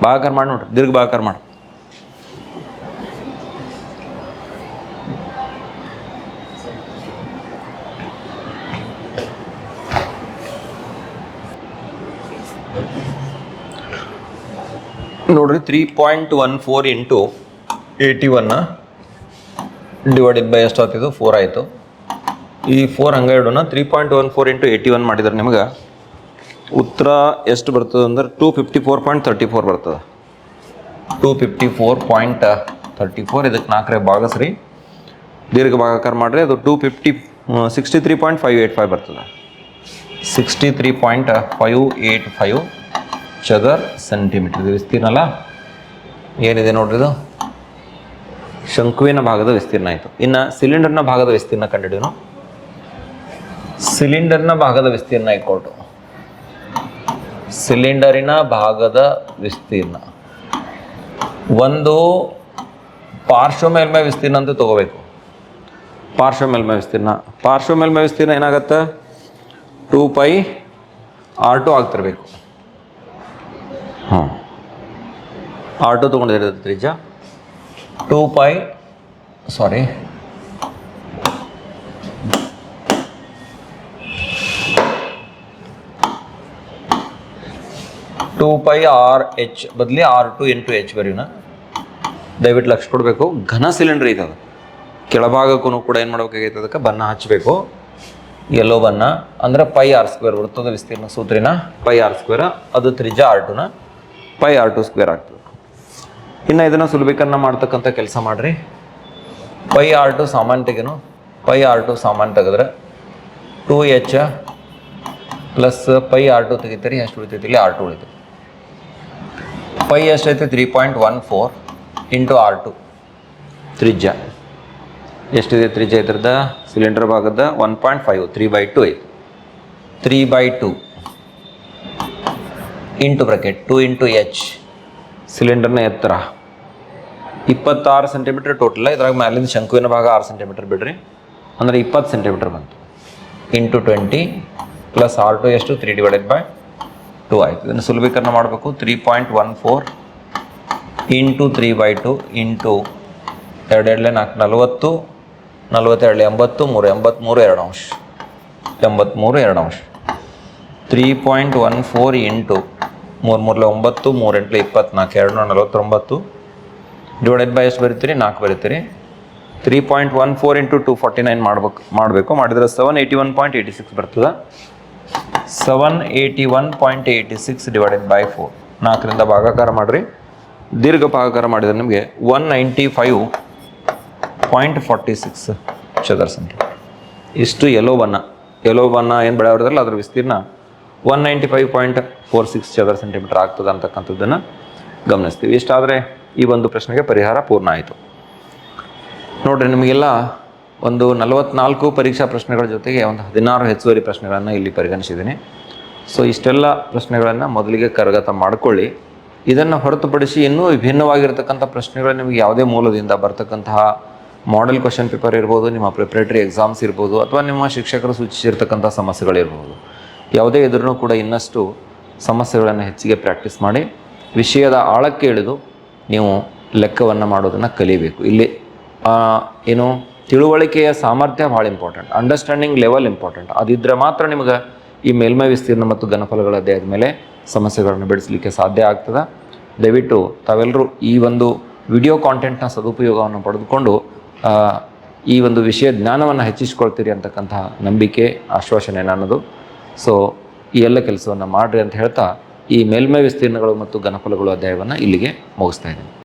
ಭಾಗಾಕಾರ ಮಾಡಿ ನೋಡ್ರಿ, ದೀರ್ಘ ಭಾಗಾಕಾರ ಮಾಡಿ. ನೋಡ್ರಿ 3.14 ಇಂಟು 81 ಡಿವೈಡೆಡ್ ಬೈ ಎಷ್ಟು ಆಗ್ತಿದ್ದು? 4 ಆಯಿತು. ಈ 4 ಹಂಗೆ ಇಡೋಣ. 3.14 ಇಂಟು 81 ಮಾಡಿದ್ರೆ ನಿಮ್ಗೆ ಉತ್ತರ ಎಷ್ಟು ಬರ್ತದೆ ಅಂದ್ರೆ 254.34 ಬರ್ತದೆ. 254.34 ಇದಕ್ಕೆ 4 ಭಾಗಸ್ರಿ, ದೀರ್ಘ ಭಾಗಾಕಾರ ಮಾಡಿರಿ, ಅದು 63.585 ಬರ್ತದೆ. 63.585 ಚದರ್ ಸೆಂಟಿಮೀಟರ್ ವಿಸ್ತೀರ್ಣ ಅಲ್ಲ. ಏನಿದೆ ನೋಡ್ರಿ, ಇದು ಶಂಕುವಿನ ಭಾಗದ ವಿಸ್ತೀರ್ಣ ಆಯಿತು. ಇನ್ನು ಸಿಲಿಂಡರ್ನ ಭಾಗದ ವಿಸ್ತೀರ್ಣ ಕಂಡುಹಿಡಿಯೋಣ. ಸಿಲಿಂಡರ್ನ ಭಾಗದ ವಿಸ್ತೀರ್ಣ ಇಕ್ಕೊಟ್ಟು ಸಿಲಿಂಡರಿನ ಭಾಗದ ವಿಸ್ತೀರ್ಣ ಒಂದು ಪಾರ್ಶ್ವ ಮೇಲ್ಮೈ ವಿಸ್ತೀರ್ಣ ಅಂತ ತಗೋಬೇಕು. ಪಾರ್ಶ್ವ ಮೇಲ್ಮೈ ವಿಸ್ತೀರ್ಣ ಏನಾಗತ್ತೆ? 2πr2 ಆಗ್ತಿರ್ಬೇಕು. R2 ತೊಗೊಂಡಿರೋದು ತ್ರಿಜ್ಯ 2πr(h) ಬದಲಿ R2 × h ಬರೀನ. ದಯವಿಟ್ಟು ಲಕ್ಷ ಕೊಡಬೇಕು. ಘನ ಸಿಲಿಂಡರ್ ಐತೆ, ಅದು ಕೆಳಭಾಗಕ್ಕೂ ಕೂಡ ಏನು ಮಾಡ್ಬೇಕಾಗೈತೆ? ಅದಕ್ಕೆ ಬಣ್ಣ ಹಚ್ಚಬೇಕು, ಯೆಲ್ಲೋ ಬಣ್ಣ. ಅಂದರೆ πr² ವೃತ್ತದ ವಿಸ್ತೀರ್ಣ ಸೂತ್ರಿನ πr², ಅದು ತ್ರಿಜ್ಯ R2ನ πr2² ಆಗ್ತದೆ. ಇನ್ನು ಇದನ್ನು ಸುಲಭೀಕರಣ ಮಾಡ್ತಕ್ಕಂಥ ಕೆಲಸ ಮಾಡಿರಿ. πr2 ಸಾಮಾನ್ಯ ತೆಗೆನು, πr2 ಸಾಮಾನ್ಯ ತೆಗೆದ್ರೆ 2h ಪ್ಲಸ್ πr2 ತೆಗಿತೀರಿ, ಎಷ್ಟು ಉಳಿತೈತಿ? ಇಲ್ಲಿ R2 ಉಳಿತೈತಿ. π ಎಷ್ಟೈತಿ? 3.14 ಇಂಟು R2 ತ್ರಿಜ್ಯ ಎಷ್ಟಿದೆ? ತ್ರಿಜ್ಯ ಇದ್ರದ ಸಿಲಿಂಡರ್ ಭಾಗದ 1.5 3/2 ಐತಿ. 3/2 ಇಂಟು ಬ್ರಕೆಟ್ 2 ಇಂಟು h. ಸಿಲಿಂಡರ್ನ ಎತ್ತರ 26 ಸೆಂಟಿಮೀಟರ್ ಟೋಟಲ್. ಇದ್ರಾಗ ಮ್ಯಾಲಿಂದ ಶಂಕುವಿನ ಭಾಗ 6 ಸೆಂಟಿಮೀಟರ್ ಬಿಡ್ರಿ, ಅಂದರೆ 20 ಸೆಂಟಿಮೀಟರ್ ಬಂತು. ಇಂಟು 20 ಪ್ಲಸ್ R2 ಎಷ್ಟು? 3/2 ಆಯಿತು. ಇದನ್ನು ಸುಲಭೀಕರಣ ಮಾಡಬೇಕು. 3.14 ಇಂಟು 3/2 ಇಂಟು 2 2 4 40 42 80 3 2 ಅಂಶ 83 2 ಅಂಶ. 3.14 ಇಂಟು 3 3 9 3 8 24 2 49 ಡಿವೈಡೆಡ್ ಬೈ ಎಷ್ಟು ಬರೀತೀರಿ? 4 ಬರೀತೀರಿ. 3.14 ಇಂಟು 249 ಮಾಡಬೇಕು. ಮಾಡಿದ್ರೆ 781.86 ಬರ್ತದೆ. 781.86 ಡಿವೈಡೆಡ್ ಬೈ 4. 4ರಿಂದ ಭಾಗಾಕಾರ ಮಾಡಿರಿ, ದೀರ್ಘ ಭಾಗಾಕಾರ ಮಾಡಿದರೆ ನಿಮಗೆ 195.46 ಚದರ ಸೆಂಟಿಮೀಟರ್. ಇಷ್ಟು ಯೆಲ್ಲೋ ಬಣ್ಣ ಏನು ಬೆಳೆ ಹೊಡೆದ್ರಲ್ಲ ಅದ್ರ ವಿಸ್ತೀರ್ಣ 195.46 ಚದರ ಸೆಂಟಿಮೀಟರ್ ಆಗ್ತದೆ ಅಂತಕ್ಕಂಥದ್ದನ್ನು ಗಮನಿಸ್ತೀವಿ. ಇಷ್ಟಾದರೆ ಈ ಒಂದು ಪ್ರಶ್ನೆಗೆ ಪರಿಹಾರ ಪೂರ್ಣ ಆಯಿತು. ನೋಡಿರಿ, ನಿಮಗೆಲ್ಲ ಒಂದು 44 ಪರೀಕ್ಷಾ ಪ್ರಶ್ನೆಗಳ ಜೊತೆಗೆ ಒಂದು 16 ಹೆಚ್ಚುವರಿ ಪ್ರಶ್ನೆಗಳನ್ನು ಇಲ್ಲಿ ಪರಿಗಣಿಸಿದ್ದೀನಿ. ಸೊ ಇಷ್ಟೆಲ್ಲ ಪ್ರಶ್ನೆಗಳನ್ನು ಮೊದಲಿಗೆ ಕರಗತ ಮಾಡಿಕೊಳ್ಳಿ. ಇದನ್ನು ಹೊರತುಪಡಿಸಿ ಇನ್ನೂ ವಿಭಿನ್ನವಾಗಿರ್ತಕ್ಕಂಥ ಪ್ರಶ್ನೆಗಳು ನಿಮಗೆ ಯಾವುದೇ ಮೂಲದಿಂದ ಬರ್ತಕ್ಕಂತಹ ಮಾಡೆಲ್ ಕ್ವಶನ್ ಪೇಪರ್ ಇರ್ಬೋದು, ನಿಮ್ಮ ಪ್ರಿಪ್ರೇಟರಿ ಎಕ್ಸಾಮ್ಸ್ ಇರ್ಬೋದು, ಅಥವಾ ನಿಮ್ಮ ಶಿಕ್ಷಕರು ಸೂಚಿಸಿರ್ತಕ್ಕಂಥ ಸಮಸ್ಯೆಗಳಿರ್ಬೋದು, ಯಾವುದೇ ಇದ್ರೂ ಕೂಡ ಇನ್ನಷ್ಟು ಸಮಸ್ಯೆಗಳನ್ನು ಹೆಚ್ಚಿಗೆ ಪ್ರಾಕ್ಟೀಸ್ ಮಾಡಿ ವಿಷಯದ ಆಳಕ್ಕೆ ಇಳಿದು ನೀವು ಲೆಕ್ಕವನ್ನು ಮಾಡೋದನ್ನು ಕಲಿಬೇಕು. ಇಲ್ಲಿ ಏನು ತಿಳುವಳಿಕೆಯ ಸಾಮರ್ಥ್ಯ ಭಾಳ ಇಂಪಾರ್ಟೆಂಟ್, ಅಂಡರ್ಸ್ಟ್ಯಾಂಡಿಂಗ್ ಲೆವೆಲ್ ಇಂಪಾರ್ಟೆಂಟ್. ಅದಿದ್ದರೆ ಮಾತ್ರ ನಿಮಗೆ ಈ ಮೇಲ್ಮೈ ವಿಸ್ತೀರ್ಣ ಮತ್ತು ಘನಫಲಗಳ ಅಧ್ಯಾಯದ ಮೇಲೆ ಸಮಸ್ಯೆಗಳನ್ನು ಬಿಡಿಸಲಿಕ್ಕೆ ಸಾಧ್ಯ ಆಗ್ತದೆ. ದಯವಿಟ್ಟು ತಾವೆಲ್ಲರೂ ಈ ಒಂದು ವಿಡಿಯೋ ಕಾಂಟೆಂಟ್ನ ಸದುಪಯೋಗವನ್ನು ಪಡೆದುಕೊಂಡು ಈ ಒಂದು ವಿಷಯ ಜ್ಞಾನವನ್ನು ಹೆಚ್ಚಿಸ್ಕೊಳ್ತೀರಿ ಅಂತಕ್ಕಂತಹ ನಂಬಿಕೆ, ಆಶ್ವಾಸನೆ ನನ್ನದು. ಸೊ ಈ ಎಲ್ಲ ಕೆಲಸವನ್ನು ಮಾಡಿರಿ ಅಂತ ಹೇಳ್ತಾ ಈ ಮೇಲ್ಮೈ ವಿಸ್ತೀರ್ಣಗಳು ಮತ್ತು ಘನಫಲಗಳು ಅಧ್ಯಾಯವನ್ನು ಇಲ್ಲಿಗೆ ಮುಗಿಸ್ತಾ ಇದ್ದೀನಿ.